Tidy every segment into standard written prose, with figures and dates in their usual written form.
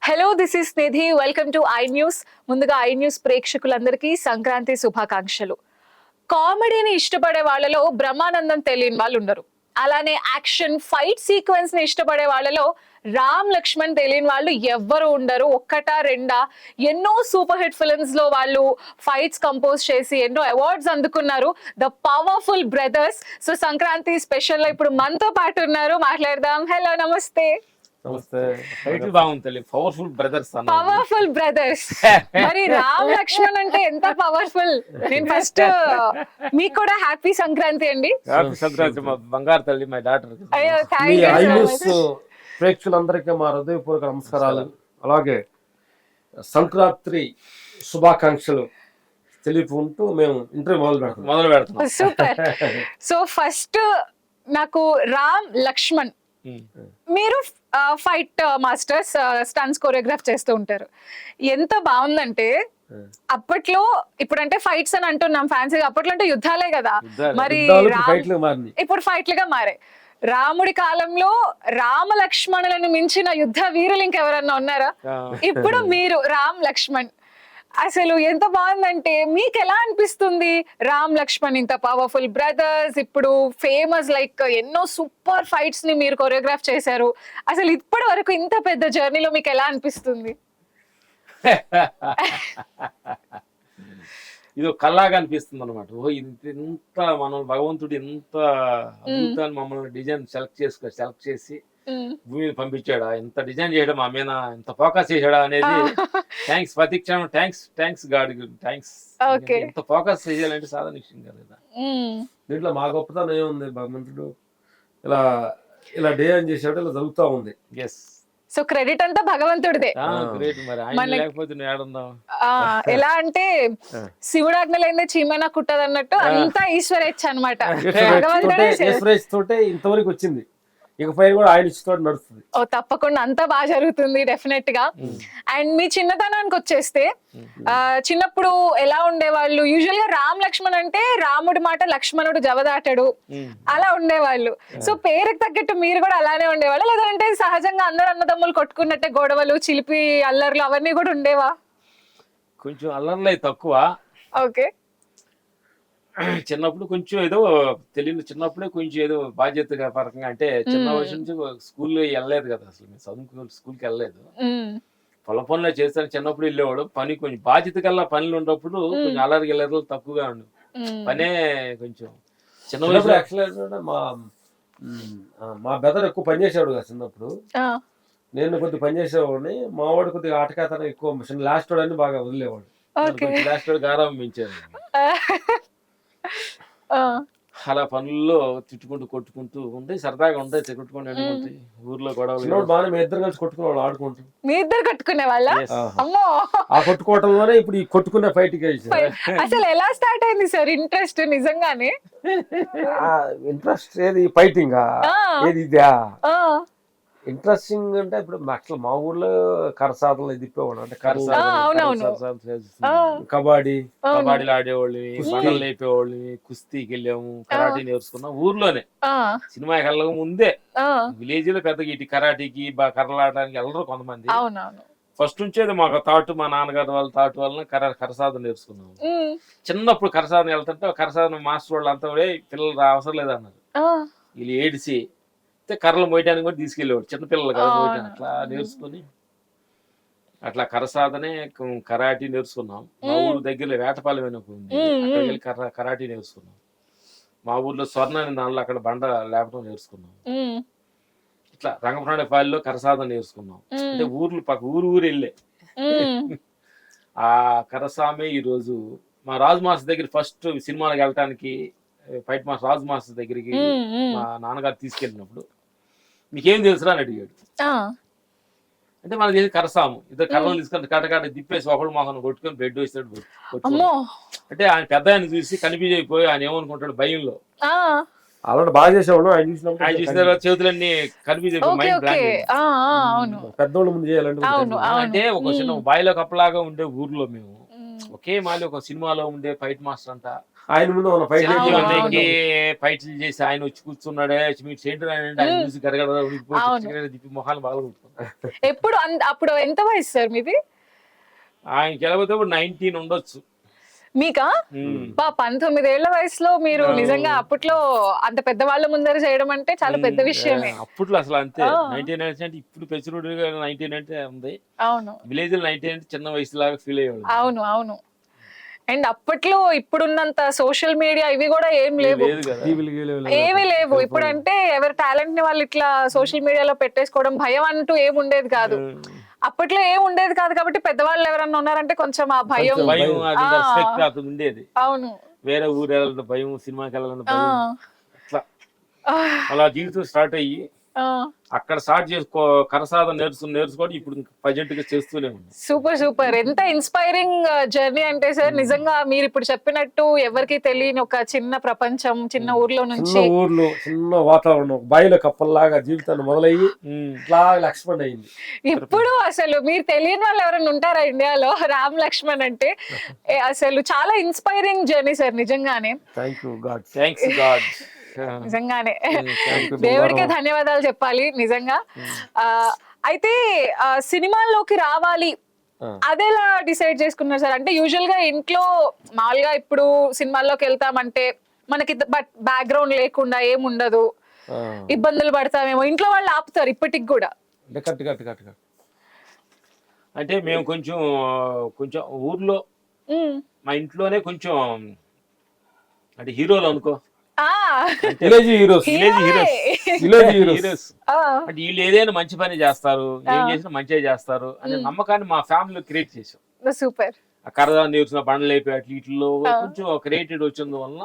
Hello, this is Nidhi. Welcome to I news. ముందుగా I news ప్రేక్షకులందరికీ సంక్రాంతి శుభాకాంక్షలు. కామెడీని ఇష్టపడే వాళ్ళలో బ్రహ్మానందం తెలియని వాళ్ళు ఉండరు. అలానే యాక్షన్ ఫైట్ సీక్వెన్స్ ని ఇష్టపడే వాళ్ళలో రామ్ లక్ష్మణ్ తెలియని వాళ్ళు ఎవ్వరు ఉండరు. ఒక్కటా రెండా ఎన్నో సూపర్ హిట్ ఫిల్మ్స్ లో వాళ్ళు ఫైట్స్ కంపోజ్ చేసి ఎన్నో అవార్డ్స్ అందుకున్నారు. The powerful brothers. So Sankranti special లో ఇప్పుడు మనతో పాటు ఉన్నారు, మాట్లాడదాం. హలో, నమస్తే. నమస్తే. టైటిల్ బాగుంది, పవర్ఫుల్ బ్రదర్స్. Powerful brothers. మరి రామ్ లక్ష్మణ్ అంటే ఎంత పవర్ఫుల్. నేను ఫస్ట్ మీకు కూడా హ్యాపీ సంక్రాంతి అండి. హ్యాపీ సంక్రాంతి మా బంగారు తల్లి, మై డాటర్. అయ్యో, మీ thank you so iNews much. ప్రేక్షకులందరికీ మా హృదయపూర్వక నమస్కారాలు, అలాగే సంక్రాంతి శుభాకాంక్షలు తెలియకుంటూ మేము ఇంటర్వ్యూ మొదలు పెడుతున్నాం. సూపర్. సో ఫస్ట్ నాకు రామ్ లక్ష్మణ్, మీరు ఫైట్ మాస్టర్స్, స్టన్స్ కొరియోగ్రాఫ్ చేస్తూ ఉంటారు. ఎంత బాగుందంటే అప్పట్లో, ఇప్పుడంటే ఫైట్స్ అని అంటున్నాం ఫ్యాన్సీగా, అప్పట్లో అంటే యుద్ధాలే కదా. మరి ఇప్పుడు ఫైట్లుగా మారాయి. రాముడి కాలంలో రామ లక్ష్మణులను మించిన యుద్ధ వీరులు ఇంకెవరన్నా ఉన్నారా? ఇప్పుడు మీరు రామ్ లక్ష్మణ్. అసలు ఎంత బాగుందంటే, మీకు ఎలా అనిపిస్తుంది? రామ్ లక్ష్మణ్ ఇంత పవర్ఫుల్ బ్రదర్స్, ఇప్పుడు ఫేమస్, లైక్ ఎన్నో సూపర్ ఫైట్స్ ని మీరు కొరియోగ్రాఫ్ చేశారు. అసలు ఇప్పటి వరకు ఇంత పెద్ద జర్నీలో మీకు ఎలా అనిపిస్తుంది? ఇది ఒక కల్లాగా అనిపిస్తుంది అనమాట. ఓ ఇంత మనం భగవంతుడు ఎంత అద్భుతాన్ని మమ్మల్ని డిజైన్ సెలెక్ట్ చేసి భూమి మీద పంపించాడా, ఇంత డిజైన్ చేయడం మా మీద ఇంత ఫోకస్ చేశాడా అనేది థ్యాంక్స్. ప్రతి క్షణం థ్యాంక్స్ గాడ్, థ్యాంక్స్. ఇంత ఫోకస్ చేయాలంటే సాధారణ విషయం కాదు కదా. దీంట్లో మా గొప్పతనం ఏముంది, భగవంతుడు ఇలా ఇలా డిజైన్ చేసాడు, ఇలా జరుగుతూ ఉంది. ఎస్. సో క్రెడిట్ అంతా భగవంతుడిదే. గ్రేట్. మరి ఆయన లేకపోతే నేను ఏడుందాం. ఎలా అంటే శివుడాజ్ఞలైందే చీమైనా కుట్టదు అన్నట్టు అంతా ఈశ్వరేచ్ఛ అనమాట. తోటే ఇంతవరకు వచ్చింది, ఇకపై కూడా ఆయన ఇచ్చితో నడుస్తుంది. ఓ తప్పకుండా అంతా బాగా జరుగుతుంది డెఫినెట్ గా. అండ్ మీ చిన్నతనానికి వచ్చేస్తే, చిన్నప్పుడు ఎలా ఉండేవాళ్ళు? యూజువల్ గా రామ్ లక్ష్మణ్ అంటే రాముడి మాట లక్ష్మణుడు జవదాటడు, అలా ఉండేవాళ్ళు. సో పేరుకి తగ్గట్టు మీరు కూడా అలానే ఉండేవాళ్ళు, లేదంటే సహజంగా అందరు అన్నదమ్ములు కొట్టుకున్నట్టే గొడవలు, చిలిపి అల్లర్లు అవన్నీ కూడా ఉండేవా? కొంచెం అల్లర్లే తక్కువ. ఓకే. చిన్నప్పుడు కొంచెం ఏదో తెలియదు, చిన్నప్పుడే కొంచెం ఏదో బాధ్యతగా పరంగా, అంటే చిన్న వయసు నుంచి స్కూల్లో వెళ్ళలేదు కదా, అసలు మేము చదువుకు స్కూల్కి వెళ్ళలేదు. పొలం పనులే చేస్తాను. చిన్నప్పుడు వెళ్ళేవాడు. పని కొంచెం బాధ్యత కల్లా పనులు ఉన్నప్పుడు కొంచెం అల్లరికి వెళ్ళదు, తక్కువగా ఉండు. పనే కొంచెం చిన్న వయసు. యాక్చువల్గా మా బెదర్ ఎక్కువ పని చేసేవాడు కదా చిన్నప్పుడు. నేను కొద్దిగా పని చేసేవాడిని, మా వాడు కొద్దిగా ఆటకాతనం ఎక్కువ, లాస్ట్ వాడు అని బాగా వదిలేవాడు. లాస్ట్ గారం పెంచాను. అలా పనుల్లో తిట్టుకుంటూ కొట్టుకుంటూ ఉంటే సరదాగా ఉంటాయి, కొట్టుకుంటూ ఉంటాయి. ఊర్లో గొడవలు బాగా మీ ఇద్దరు కలిసి కొట్టుకునేవాళ్ళు, ఆడుకుంటూ. మీ ఇద్దరు కొట్టుకునే వాళ్ళ? అమ్మో, ఆ కొట్టుకోవటంలోనే ఇప్పుడు ఈ కొట్టుకునే ఫైట్ అసలు ఎలా స్టార్ట్ అయింది సార్ ఇంట్రెస్ట్? నిజంగానే ఇంట్రెస్ట్ ఏది ఫైటింగ్ ఏది ఇదా? ఇంట్రెస్టింగ్ అంటే ఇప్పుడు అసలు మా ఊర్లో కరసాదలు తిప్పేవాడు, అంటే కబడ్డీలు ఆడేవాళ్ళు, బండలు లేపేవాళ్ళు, కుస్తీకి వెళ్ళాము, కరాటీ నేర్చుకున్నాం ఊర్లోనే. సినిమాకి వెళ్ళక ముందే విలేజ్ లో పెద్దగా ఇటు కరాటీకి కర్రలాడడానికి వెళ్ళరు కొంతమంది. ఫస్ట్ నుంచేది మాకు థాట్, మా నాన్నగారు వాళ్ళ థాట్ వలన కరసాదం నేర్చుకున్నాము. చిన్నప్పుడు కరసాదం వెళ్తుంటే కరసాదం మాస్టర్ వాళ్ళు అంతా పిల్లలు అవసరం లేదన్నారు. వీళ్ళు ఏడిసి కర్రలు మోయడానికి కూడా తీసుకెళ్ళేవాడు, చిన్నపిల్లలు కదా మోయటానికి. అట్లా నేర్చుకుని అట్లా కరసాదనే కరాటీ నేర్చుకున్నాం. మా ఊరు దగ్గర వేటపాలెం అని ఉంది, అక్కడికి వెళ్ళి కరాటీ నేర్చుకున్నాం. మా ఊర్లో స్వర్ణ అనే దానిలో అక్కడ బండ లేపడం నేర్చుకున్నాం. ఇట్లా రంగప్రాణపాలిలో కరసాదం నేర్చుకున్నాం. అంటే ఊరు వెళ్ళే ఆ కరసామే ఈరోజు మా రాజు మాస్టర్ దగ్గర ఫస్ట్ సినిమాలకు వెళ్ళటానికి, ఫైట్ మాస్టర్ రాజు మాస్టర్ దగ్గరికి మా నాన్నగారు తీసుకెళ్ళినప్పుడు, మీకేం తెలుసురా అని అడిగాడు. అంటే మనకి తెలిసి కరసాము, ఇద్దరు కర్రలు తీసుకొని కటకాట తిప్పేసి ఒకళ్ళు మొహం కొట్టుకొని బెడ్ వేస్తాడు. అంటే ఆయన పెద్ద ఆయన చూసి కన్ఫ్యూజ్ అయిపోయి ఆయన ఏమనుకుంటాడు భయంలో. అలాంటి బాగా చేసేవాడు. ఆయన చూసిన తర్వాత చేతులన్నీ కన్ఫ్యూజ్ అయిపోయి మైండ్ బ్లాంక్. పెద్దోళ్ళ ముందు చేయాలంటే అంటే ఒక చిన్న బాయిలో కప్పలాగా ఉండే ఊర్లో మేము ఒకే మాలి ఒక సినిమాలో ఉండే ఫైట్ మాస్టర్ అంట ఆయన ముందు మన ఫైట్ చిరంజీవి ఫైట్లు చేసి ఆయన వచ్చి కూర్చున్నాడే మీరు సెంటర్ ఆయన చూసి గడగడ తిప్పి మొహాలు బాగా కొట్టుకున్నారు. ఎప్పుడు అప్పుడు ఎంత వయసు సార్ మీది? ఆయనకి వెళ్ళబోతే 19 ఉండొచ్చు మీకా? 19 ఏళ్ల వయసులో మీరు నిజంగా అప్పట్లో అంత పెద్ద వాళ్ళ ముందర చేయడం అంటే చాలా పెద్ద విషయమే. అప్పట్లో అసలు అంతే 19 అంటే ఇప్పుడు పెచ్చురుడు 19 అంటే ఉంది. అవును, విలేజ్ 19 అంటే చిన్న వయసు లాగా ఫీల్ అయ్యేవాళ్ళు. అవును అవును. అండ్ అప్పట్లో ఇప్పుడున్నంత సోషల్ మీడియా ఇవి కూడా ఏం లేవు, ఏమీ లేవు. ఇప్పుడు అంటే ఎవరి టాలెంట్ ని వాళ్ళు ఇట్లా సోషల్ మీడియాలో పెట్టేసుకోవడం, భయం అంటూ ఏమి ఉండేది కాదు. అప్పట్లో ఏం ఉండేది కాదు కాబట్టి పెద్దవాళ్ళు ఎవరన్నా ఉన్నారంటే కొంచెం ఆ భయం ఉండేది. అవును, వేరే ఊరు వెళ్ళాలంటే భయం, సినిమాకి వెళ్ళాలంటే భయం, అట్లా అలా జీవితం స్టార్ట్ అయ్యి అక్కడ స్టార్ట్ చేసుకో కరసాదం నేర్చుకోవడం ఇప్పుడు ప్రజెంట్ గా చేస్తూనే ఉంది. Super super. ఎంత ఇన్స్పైరింగ్ జర్నీ అంటే సార్, నిజంగా మీరు ఇప్పుడు చెప్పినట్టు ఎవరికి తెలియని ఒక చిన్న ప్రపంచం, చిన్న ఊర్లో నుంచి ఊర్లో చిన్న వాతావరణం బాయిలో కప్పల్లాగా జీవితాన్ని మొదలయ్యి ఇట్లా లక్ష్మణ్ అయింది. ఇప్పుడు అసలు మీరు తెలియని వాళ్ళు ఎవరైనా ఉంటారా ఇండియాలో? రామ్ లక్ష్మణ్ అంటే అసలు చాలా ఇన్స్పైరింగ్ జర్నీ సార్ నిజంగానే. Thanks God. నిజంగానే దేవుడికే ధన్యవాదాలు చెప్పాలి నిజంగా. అయితే సినిమాల్లోకి రావాలి అదేలా డిసైడ్ చేసుకున్నారు సార్? అంటే యూజువల్ గా ఇంట్లో మామూలుగా ఇప్పుడు సినిమాల్లోకి వెళ్తామంటే మనకి బ్యాక్గ్రౌండ్ లేకుండా ఏముండదు, ఇబ్బందులు పడతామేమో, ఇంట్లో వాళ్ళు ఆపుతారు ఇప్పటికి కూడా. అంటే మేము కొంచెం ఊర్లో మా ఇంట్లోనే కొంచెం అంటే హీరోలు అనుకో, విలేజ్ హీరోస్ అంటే వీళ్ళు ఏదైనా మంచి పని చేస్తారు, ఏం చేసినా మంచిగా చేస్తారు అనే నమ్మకాన్ని మా ఫ్యామిలీలో క్రియేట్ చేసాం. సూపర్. ఆ కరదా నేర్చుకున్న బండలు అయిపోయి వీటిలో కొంచెం క్రియేటెడ్ వచ్చింది వల్ల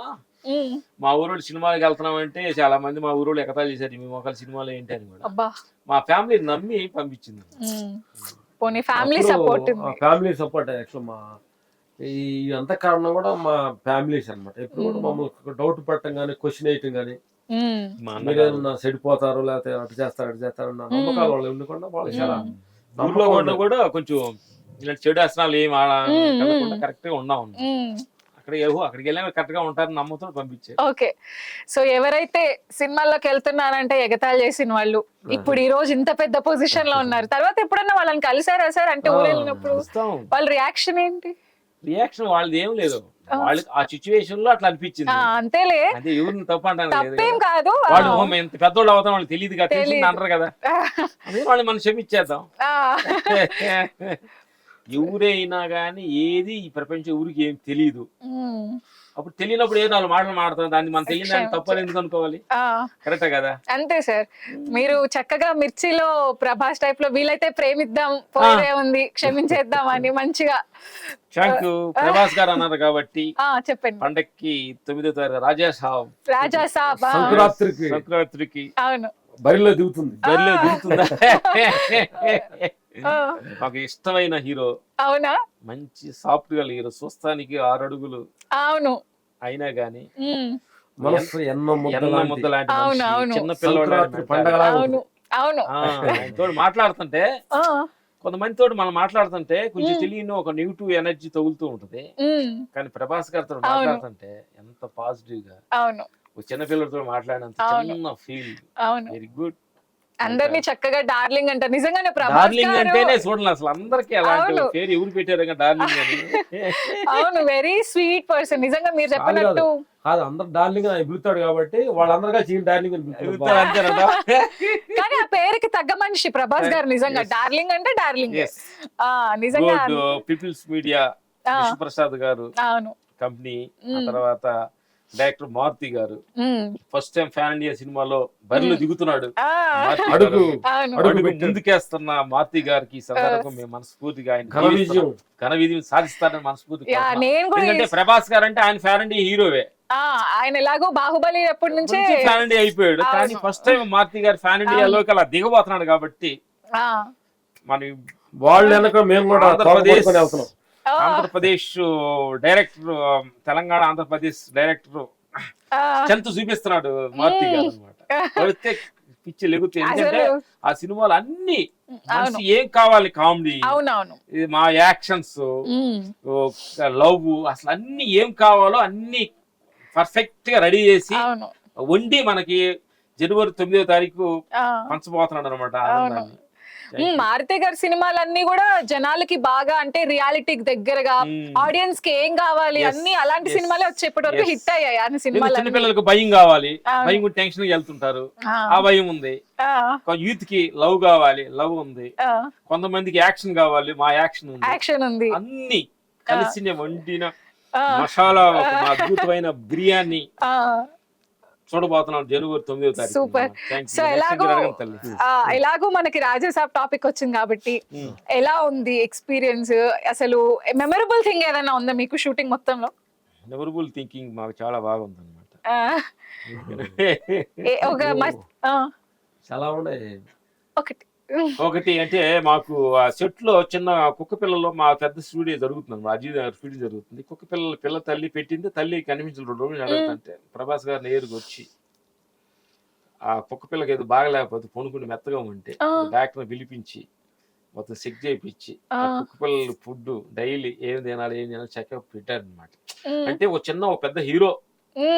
మా ఊరోళ్ళు సినిమాలకు వెళ్తున్నాం అంటే చాలా మంది మా ఊరోళ్ళు ఎగతాళి చేశారు, మీ ఒకళ్ళ సినిమాలో ఏంటి అని కూడా. మా ఫ్యామిలీ నమ్మి పంపించింది. ఫ్యామిలీ సపోర్ట్ యాక్చువల్ మా ఈ అంత కారణం కూడా మా ఫ్యామిలీస్ అనమాట. ఎప్పుడు కూడా మమ్మల్ని డౌట్ పట్టడం కానీ, క్వశ్చన్ వేయటం కానీ, మీరేమన్నా చెడిపోతారు లేకపోతే అటు చేస్తారు అన్న నమ్మకాలు వాళ్ళు ఉండకుండా వాళ్ళు చాలా ఊళ్ళో కూడా కొంచెం ఇలాంటి చెడు అసనాలు ఏం కరెక్ట్ గా ఉన్నాం. అక్కడికి వెళ్ళినా కరెక్ట్ గా ఉంటారని నమ్మతో పంపించారు. ఓకే, సో ఎవరైతే సినిమాల్లోకి వెళ్తున్నారంటే ఎగతాళి చేసిన వాళ్ళు ఇప్పుడు ఈ రోజు ఇంత పెద్ద పొజిషన్ లో ఉన్నారు, తర్వాత ఎప్పుడన్నా వాళ్ళని కలిసారా సార్? అంటే ఊరు వెళ్ళినప్పుడు వాళ్ళ రియాక్షన్ ఏంటి? రియాక్షన్ వాళ్ళది ఏం లేదు, వాళ్ళకి ఆ సిచ్యువేషన్ లో అట్లా అనిపించింది అంతేలే. అదే ఎవరిని తప్పు అంటాను కాదు, వాళ్ళు ఎంత పెద్దోళ్ళు అవుతాం వాళ్ళు తెలియదు కదా, తెలిసింది అంటారు కదా, అదే వాళ్ళు మనం క్షమించేద్దాం. ఎవరైనా గానీ ఏది ఈ ప్రపంచం ఊరికి ఏం తెలియదు, అప్పుడు తెలియనప్పుడు ఏదో వాళ్ళు మాటలు మాడతాం, దాన్ని మనం తెలియని దాన్ని తప్పని ఎందుకు అనుకోవాలి? కరెక్టే కదా. అంతే సార్. మీరు చక్కగా మిర్చిలో ప్రభాస్ టైప్ లో వీలైతే ప్రేమిద్దాం, పోయిదే ఉంది క్షమించేద్దాం అని మంచిగా. Thank you. ప్రభాస్ గారు అన్నారు కాబట్టి చెప్పండి. పండక్కి 9వ తారీఖు రాజా సాబ్ సంక్రాంతికి అవును బరిలో దిగుతుంది. నాకు ఇష్టమైన హీరో. అవునా? మంచి సాఫ్ట్ గా హీరో, చూస్తానికి 6 అడుగులు. అవును. అయినా గానీ చిన్న పిల్లవాడు మాట్లాడుతుంటే కొంతమంది తోటి మనం మాట్లాడుతుంటే కొంచెం తెలియని ఒక నెగిటివ్ ఎనర్జీ తగులుతూ ఉంటది. కానీ ప్రభాస్ గారితో మాట్లాడుతుంటే ఎంత పాజిటివ్ గా ఒక చిన్న పిల్లలతో మాట్లాడినంత చిన్న ఫీల్. Very good. అందరినీ చక్కగా డార్లింగ్ అంటారు. నిజంగానే డార్లింగ్ అంటేనే చూడండి అసలు అందరికి అలాంటి పేరు ఎవరు పెట్టారు డార్లింగ్ అని. అవును, వెరీ స్వీట్ పర్సన్. నిజంగా మీరు చెప్పినట్టు కాదు, అందరు డార్లింగ్ అని పిలుస్తాడు కాబట్టి వాళ్ళందరిగా చీన్ డార్లింగ్ అని కానీ ఆ పేరుకి తగ్గ మనిషి ప్రభాస్ గారు. నిజంగా డార్లింగ్ అంటే డార్లింగ్. నిజంగా పీపుల్స్ మీడియా ప్రసాద్ గారు కంపెనీ, తర్వాత డైరెక్టర్ మారుతి గారు ఫస్ట్ టైం ఫ్యాన్ ఇండియా సినిమాలో బరిలో దిగుతున్నాడు. అడుగు ముందుకేస్తున్న మారుతి గారికి ఈ సందర్భంగా మేము మనస్ఫూర్తిగా ఆయన ఘన విజయం సాధిస్తారని మనస్ఫూర్తిగా. ఎందుకంటే ప్రభాస్ గారు అంటే ఆయన ఫ్యాన్ ఇండియా హీరోవే. ఆయన ఎలాగో బాహుబలి ఎప్పటి నుంచే ఫ్యాన్ ఇండియా అయిపోయాడు. కానీ ఫస్ట్ టైం మారుతి గారు ఫ్యాన్ ఇండియాలోకి అలా దిగబోతున్నాడు కాబట్టి మన వాళ్ళు మేము కూడా ఆంధ్రప్రదేశ్ డైరెక్టర్, తెలంగాణ ఆంధ్రప్రదేశ్ డైరెక్టర్ చెంత చూపిస్తున్నాడు మారుతి గారు అనమాట. పిచ్చి లేకపోతే ఎందుకంటే అసలు ఆ సినిమాలు అన్ని అవును మనిషి ఏం కావాలి, కామెడీ, అవునవును మా యాక్షన్స్, లవ్, అసలు అన్ని ఏం కావాలో అన్ని పర్ఫెక్ట్ గా రెడీ చేసి అవును వండి మనకి జనవరి 9వ తారీఖు ఆ, పంచబోతున్నాడు అనమాట అవును. ఆనందాన్ని. మారుతి గారి సినిమాలన్నీ కూడా జనాలకి బాగా అంటే రియాలిటీకి దగ్గరగా ఆడియన్స్ కి ఏం కావాలి Yes, అన్ని అలాంటి yes, సినిమాలే వచ్చి ఇప్పటి వరకు yes. హిట్ అయ్యాయి అన్ని ఎందుకు సినిమాలు చిన్నపిల్లలకు భయం కావాలి, అవును. భయం టెన్షన్ వెళ్తుంటారు, ఆ భయం ఉంది. యూత్ కి లవ్ కావాలి, లవ్ ఉంది. కొంతమందికి యాక్షన్ కావాలి, మా యాక్షన్ ఉంది. యాక్షన్ ఉంది అన్ని కలిసి వండిన మసాలా ఒక అద్భుతమైన బిర్యానీ ఆ, చూడబోతున్నాం జనవరి 9వ తారీఖు. సూపర్. సో ఎలాగో మనకి రాజాసాబ్ టాపిక్ వచ్చింది కాబట్టి ఎలా ఉంది ఎక్స్పీరియన్స్, అసలు మెమరబుల్ థింగ్ ఏదైనా ఉందా మీకు షూటింగ్ మొత్తంలో? మెమరబుల్ థింకింగ్ మాకు చాలా బాగుంది అనమాట. ఆ, ఒక చాలా ఉన్నాయి. ఒకటి ఒకటి అంటే మాకు ఆ సెట్ లో చిన్న కుక్క పిల్లలో మా పెద్ద స్టూడియో జరుగుతుంది, అజీద్ నగర్ స్టూడియో జరుగుతుంది. కుక్క పిల్ల తల్లి పెట్టింది, తల్లి కనిపించిన 2 రోజులు అడుగుతుంటే ప్రభాస్ గారు నేరుగా వచ్చి ఆ కుక్క పిల్లకి ఏదో బాగలేకపోతే పొనుకుని మెత్తగా ఉంటే డాక్టర్ పిలిపించి మొత్తం చెక్ చేయించి ఆ కుక్క పిల్లలు ఫుడ్ డైలీ ఏం తినాలి చెకప్ పెట్టారు అనమాట. అంటే ఒక పెద్ద హీరో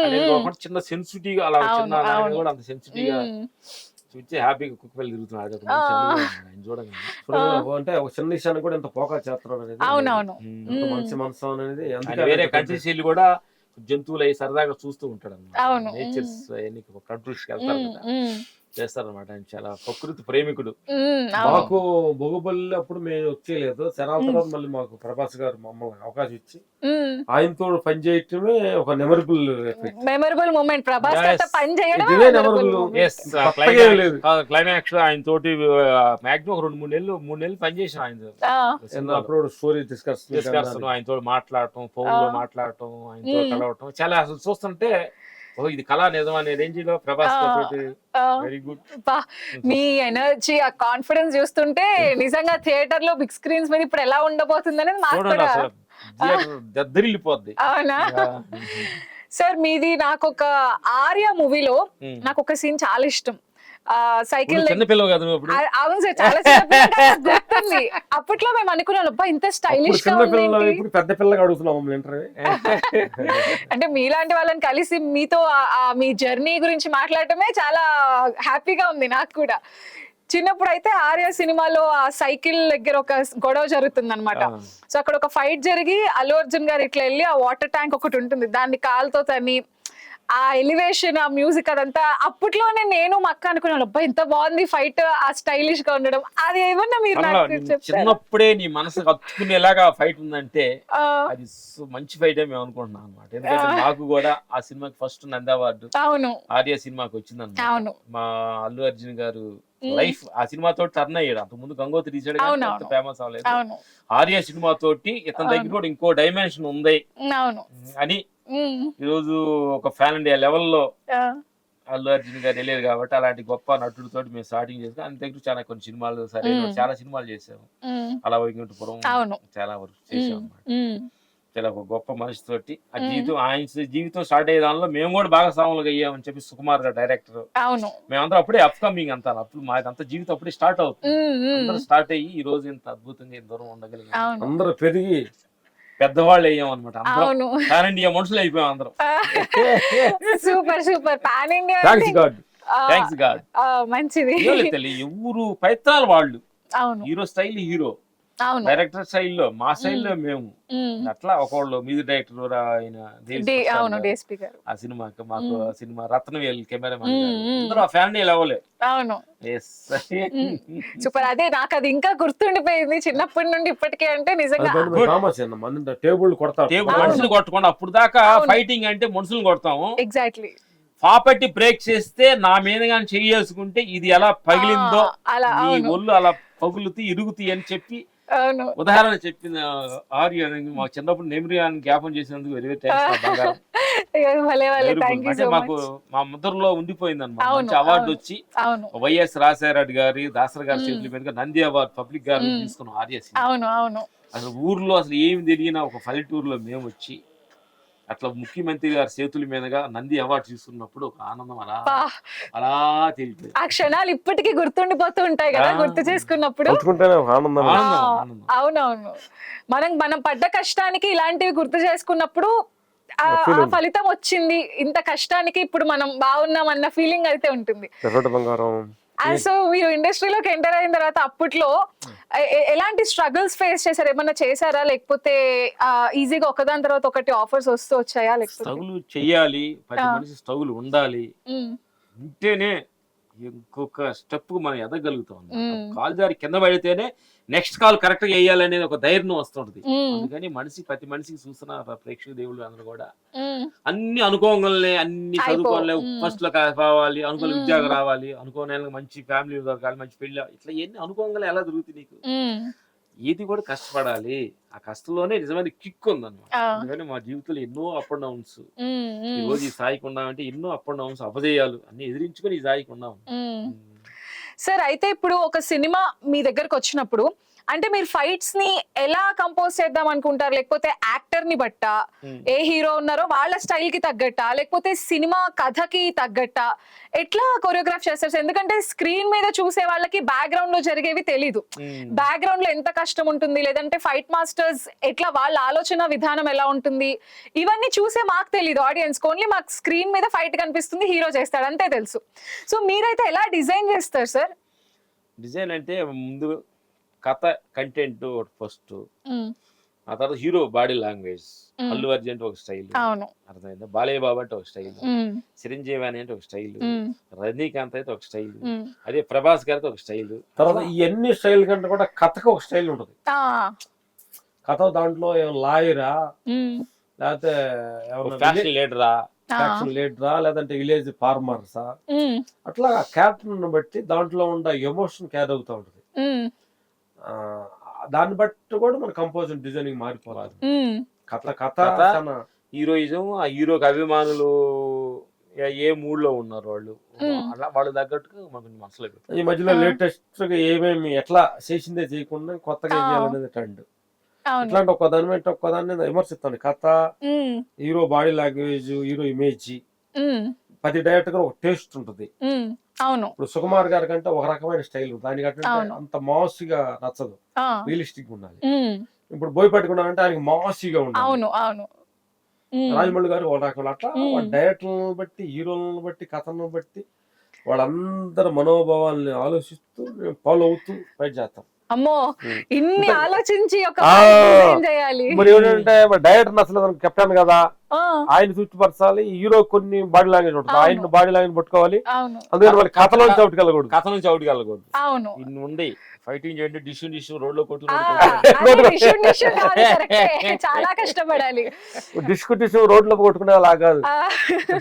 అనేది కాకుండా చిన్న సెన్సిటివ్ గా అలా చిన్న దాని కూడా అంత సెన్సిటివ్ గా చూస్తే హ్యాపీగా కుక్క పిల్లలు తిరుగుతున్నాడు. చూడండి అంటే ఒక చిన్న విషయాన్ని కూడా ఇంత పోకా చేస్తున్నాడు అనేది అవునవును ఎంత మంచి మనసు అనేది వేరే కంట్రీస్ వెళ్ళి కూడా జంతువులు అవి సరదాగా చూస్తూ ఉంటాడు అవును. అనమాట. నేచర్స్ కంట్రీస్ కి వెళ్తారు కదా, చేస్తారనమాట. ఆయన చాలా ప్రకృతి ప్రేమికుడు. మాకు బొగుబల్లి అప్పుడు మేము వచ్చేయలేదు, శనాల తర్వాత మళ్ళీ మాకు ప్రభాస్ గారు మమ్మల్ని అవకాశం ఇచ్చి ఆయనతో పని చేయటమే ఒక మెమరబుల్ మూమెంట్. ప్రభాస్ గారితో పని చేయడం ఇదే memorable. క్లైమాక్స్ ఆయన తోటి మాక్సిమం ఒక 3 నెలలు పనిచేసాం ఆయన. అప్పుడు స్టోరీ డిస్కస్ డిస్కషన్, ఆయనతో మాట్లాడటం, ఫోన్ లో మాట్లాడటం, ఆయనతో కలవటం చాలా అసలు చూస్తుంటే ఇది కళా నిజం అనే రేంజ్ లో ప్రభాస్ వెరీ గుడ్. మీ ఎనర్జీ ఆ కాన్ఫిడెన్స్ చూస్తుంటే నిజంగా థియేటర్ లో బిగ్ స్క్రీన్స్ మీద ఇప్పుడు ఎలా ఉండబోతుంది అనేది మాకు చూడండి, కూడా అసలు దద్దరిల్లిపోద్ది. అవునా సార్? మీది నాకు ఒక ఆర్య మూవీలో నాకు ఒక సీన్ చాలా ఇష్టం. సైకిల్ చిన్నపిల్లవు కదా నువ్వు అప్పుడు. అవును సార్, చాలా గుర్తుంది. అప్పట్లో మేము అనుకున్నాం అబ్బా ఇంత స్టైలిష్ గా ఉంది ఏంటి? ఇప్పుడు పెద్ద పిల్లగా అడుగుతున్నాం ఇంటర్వ్యూ. అంటే మీలాంటి వాళ్ళని కలిసి మీతో మీ జర్నీ గురించి మాట్లాడటమే చాలా హ్యాపీగా ఉంది నాకు కూడా. చిన్నప్పుడు అయితే ఆర్య సినిమాలో ఆ సైకిల్ దగ్గర ఒక గొడవ జరుగుతుంది అనమాట. సో అక్కడ ఒక ఫైట్ జరిగి అల్లు అర్జున్ గారు ఇట్లా వెళ్ళి ఆ వాటర్ ట్యాంక్ ఒకటి ఉంటుంది, దాన్ని కాలుతో తని ఆ ఎలివేషన్, ఆ మ్యూజిక్ అదంతా అప్పట్లోనే నేను మా అక్క అనుకున్నాను అబ్బా ఇంత బాగుంది ఫైట్, ఆ స్టైలిష్ గా ఉండడం. అది ఏమన్నా మీరు నాకు చెప్తారా? చిన్నప్పుడే నీ మనసు హత్తుకునేలాగా ఫైట్ ఉందంటే అది మంచి ఫైట్ మేము అనుకుంటున్నాం అనమాట. ఎందుకంటే మాకు కూడా ఆ సినిమాకి ఫస్ట్ నంది అవార్డు అవును ఆర్య సినిమాకి వచ్చింది అవును అనమాట. మా అల్లు అర్జున్ గారు లైఫ్ ఆ సినిమాతో టర్న్ అయ్యాడు. అంత ముందు గంగోత్రి తీసాడు, ఫేమస్ అవ్వలేదు. ఆర్య సినిమా తోటి ఇతని దగ్గర కూడా ఇంకో డైమెన్షన్ ఉంది అని ఈరోజు ఒక ఫ్యాన్ ఇండియా లెవెల్లో అల్లు అర్జున్ గారు వెళ్ళారు కాబట్టి అలాంటి గొప్ప నటుడితో మేము స్టార్టింగ్ చేసాం. ఆయన దగ్గర చాలా కొన్ని సినిమాలు చాలా సినిమాలు చేసాము. అలా వైకుంఠపురం చాలా వరకు చేసాం అన్నమాట. చాలా ఒక గొప్ప మనిషితోటి ఆ జీవితం, ఆయన జీవితం స్టార్ట్ అయ్యే దానిలో మేము కూడా భాగస్వాములుగా అయ్యామని చెప్పి సుకుమార్ గారు డైరెక్టర్, మేమందరం అప్పుడే అప్కమింగ్ అంతా అప్పుడు మాదంతా జీవితం అప్పుడే స్టార్ట్ అవుతుంది. అందరూ స్టార్ట్ అయ్యి ఈ రోజు ఇంత అద్భుతంగా ఇంత దూరం ఉండగలిగాం. అందరూ పెరిగి పెద్దవాళ్ళు అయ్యాం అనమాట. అందరం పాన్ ఇండియా మనుషులు అయిపోయాం అందరం. Super super pan India. Thanks God. మంచిది. ఎవరు ప్రయత్నాలు వాళ్ళు. హీరో స్టైల్ హీరో, డైరెక్టర్ స్టైల్లో మా స్టైల్లో మేము అట్లా. ఒకళ్ళు మ్యూజిక్ డైరెక్టర్ ఆయన ఆ సినిమాకి, మాకు సినిమా రత్నవేల్ కెమెరామెన్, అందరూ ఆ ఫ్యామిలీ లెవెలే. అవును సూపర్. అదే నాకు అది ఇంకా గుర్తుండిపోయింది చిన్నప్పటి నుండి ఇప్పటికే. అంటే నిజంగా టేబుల్ మనుషులు కొట్టకుండా అప్పుడు దాకా ఫైటింగ్ అంటే మనుషులు కొడతాము. ఎగ్జాక్ట్లీ. పాపట్టి బ్రేక్ చేస్తే నా మీద కానీ చేసుకుంటే ఇది ఎలా పగిలిందో, ఈ ఒళ్ళు అలా పగులుతీ ఇరుగుతీ అని చెప్పి ఉదాహరణ చెప్పిన ఆర్య మా చిన్నప్పుడు నెమరి అని జ్ఞాపం చేసినందుకు వెరీ థ్యాంక్స్. అంటే మాకు మా ముద్రలో ఉండిపోయింది అనమాట. మంచి అవార్డు వచ్చి వైఎస్ రాజశేఖర గారి దాసరి గారి చేతుల మీదుగా నంది అవార్డు పబ్లిక్ గారు తీసుకున్నాం ఆర్య. అసలు ఊర్లో అసలు ఏమి తెలియన ఒక పల్లెటూరులో మేము వచ్చి అట్లా ముఖ్యమంత్రి గారి చేతుల మీదుగా నంది అవార్డు తీసుకున్నప్పుడు ఒక ఆనందం అలా అలా తెలిపోయింది. ఆ క్షణాలు ఇప్పటికీ గుర్తుండిపోతూ ఉంటాయి కదా గుర్తు చేసుకున్నప్పుడు. తలుచుకుంటేనే ఒక ఆనందం. అవునవును, మనం పడ్డ కష్టానికి ఇలాంటివి గుర్తు చేసుకున్నప్పుడు ఆ ఫలితం వచ్చింది, ఇంత కష్టానికి ఇప్పుడు మనం బాగున్నాం అన్న ఫీలింగ్ అయితే ఉంటుంది. సో మీరు ఇండస్ట్రీలోకి ఎంటర్ అయిన తర్వాత అప్పట్లో ఎలాంటి స్ట్రగుల్స్ ఫేస్ చేశారు? ఏమన్నా చేశారా, లేకపోతే ఈజీగా ఒకదాని తర్వాత ఒకటి ఆఫర్స్ వస్తూ వచ్చాయా? లేకపోతే స్ట్రగుల్ చెయ్యాలి, 10 మనిషి స్ట్రగుల్ ఉండాలి, ఉంటేనే ఇంకొక స్టెప్ మనం ఎదగలుగుతాం. కాల్ జారి కింద పడితేనే నెక్స్ట్ కాల్ కరెక్ట్ గా వేయాలనేది ఒక ధైర్యం వస్తుంటది. అందుకని ప్రతి మనిషికి చూసిన ప్రేక్షక దేవుళ్ళు అందరూ కూడా అన్ని అనుకోగానే అన్ని చదువుకోవాలి, ఫస్ట్ లో కావాలి, అనుకోని ఉద్యోగం రావాలి, అనుకోని మంచి ఫ్యామిలీ దొరకాలి, మంచి పెళ్లి, ఇట్లా ఎన్ని అనుకోగానే ఎలా దొరుకుతుంది నీకు? ఏది కూడా కష్టపడాలి, ఆ కష్టంలోనే నిజమైన కిక్ ఉందన్నమాట. అందుకని మా జీవితంలో ఎన్నో అప్ అండ్ డౌన్స్, ఈ రోజు ఈ స్థాయికి ఉన్నామంటే ఎన్నో అప్ అండ్ డౌన్స్, అపజయాలు అన్ని ఎదిరించుకొని ఈ స్థాయికి ఉన్నాం. సార్ అయితే ఇప్పుడు ఒక సినిమా మీ దగ్గరకు వచ్చినప్పుడు అంటే మీరు ఫైట్స్ ని ఎలా కంపోజ్ చేద్దాం అనుకుంటారు? లేకపోతే యాక్టర్ ని బట్ట, ఏ హీరో ఉన్నారో వాళ్ళ స్టైల్ కి తగ్గట్ట, లేకపోతే సినిమా కథకి తగ్గట్ట, ఎట్లా కొరియోగ్రాఫ్ చేస్తారు? ఎందుకంటే స్క్రీన్ మీద చూసే వాళ్ళకి బ్యాక్గ్రౌండ్ లో జరిగేవి తెలీదు, బ్యాక్గ్రౌండ్ లో ఎంత కష్టం ఉంటుంది, లేదంటే ఫైట్ మాస్టర్స్ ఎట్లా వాళ్ళ ఆలోచన విధానం ఎలా ఉంటుంది, ఇవన్నీ చూసే మాకు తెలీదు ఆడియన్స్. ఓన్లీ మాకు స్క్రీన్ మీద ఫైట్ కనిపిస్తుంది, హీరో చేస్తాడు అంతే తెలుసు. సో మీరైతే ఎలా డిజైన్ చేస్తారు సార్? డిజైన్ అంటే ముందు కథ కంటెంట్ ఫస్ట్, ఆ తర్వాత hero body language. Allu Arjun అంటే ఒక స్టైల్, అర్థమైందా? బాలయ్య బాబు అంటే ఒక స్టైల్, చిరంజీవి అని అంటే ఒక స్టైల్, రజనీకాంత్ అయితే ఒక స్టైల్, అదే ప్రభాస్ గారితో ఒక స్టైల్. తర్వాత ఇవన్నీ స్టైల్ కంటే కూడా కథకు ఒక స్టైల్ ఉంటుంది. కథ దాంట్లో లాయరా, లేకపోతే ఫ్యాషన్ లీడరా, ఫ్యాక్షన్ లీడరా, లేదంటే విలేజ్ ఫార్మర్సా, అట్లా క్యారెక్టర్ బట్టి దాంట్లో ఉన్న ఎమోషన్ క్యారీ అవుతా ఉంటుంది. దాన్ని బట్టి కూడా మన కంపోజిషన్ డిజైనింగ్ మారిపోవాలి. కథ హీరోయిజం, ఆ హీరోకి అభిమానులు ఏ మూడ్ లో ఉన్నారు వాళ్ళు, అలా వాళ్ళు తగ్గట్టుగా మనకు మనసులో ఈ మధ్యలో లేటెస్ట్ గా ఏమేమి ఎట్లా చేసిందే చేయకుండా కొత్తగా ఏం చేయాలనేది ట్రెండ్. ఇట్లాంటి ఒక్కదాని మీద ఒక్కదాన్ని విమర్శిస్తాను. కథ, hero body language, hero image, ప్రతి డైరెక్టర్ ఒక టేస్ట్ ఉంటుంది. అవును, ఇప్పుడు సుకుమార్ గారి కంటే ఒక రకమైన స్టైల్ ఉంటుంది, దానికంటే అంత మాసిగా నచ్చదు, రియలిస్టిక్ ఉండాలి. ఇప్పుడు బోయపట్టుకున్నారంటే ఆయనకి మాసిగా ఉండాలి. అవును అవును. రాజమౌళి గారు ఒక రకం. అట్లా డైరెక్టర్లను బట్టి, హీరోలను బట్టి, కథను బట్టి వాళ్ళందరి మనోభావాల్ని ఆలోచిస్తూ మేము ఫాలో అవుతూ ఫైట్ చేస్తాం. అమ్మో, ఇన్ని ఆలోచించి చేయాలి. మరి ఏంటంటే డైరెక్టర్ అసలు కెప్టెన్ కదా, ఆయన చుట్టుపరచాలి. హీరో కొన్ని బాడీ లాంగ్వేజ్ ఉంటుంది, ఆయన బాడీ లాంగ్వేజ్ పట్టుకోవాలి. అందుకని వాళ్ళ కథలో అవుట్ కలగకూడదు. అవును, ఇన్ని ఉండి ఫైటింగ్ చేయండి, డిష్ రోడ్ లో చాలా కష్టపడాలి. డిష్ రోడ్ లో కొట్టుకునే అలా కాదు,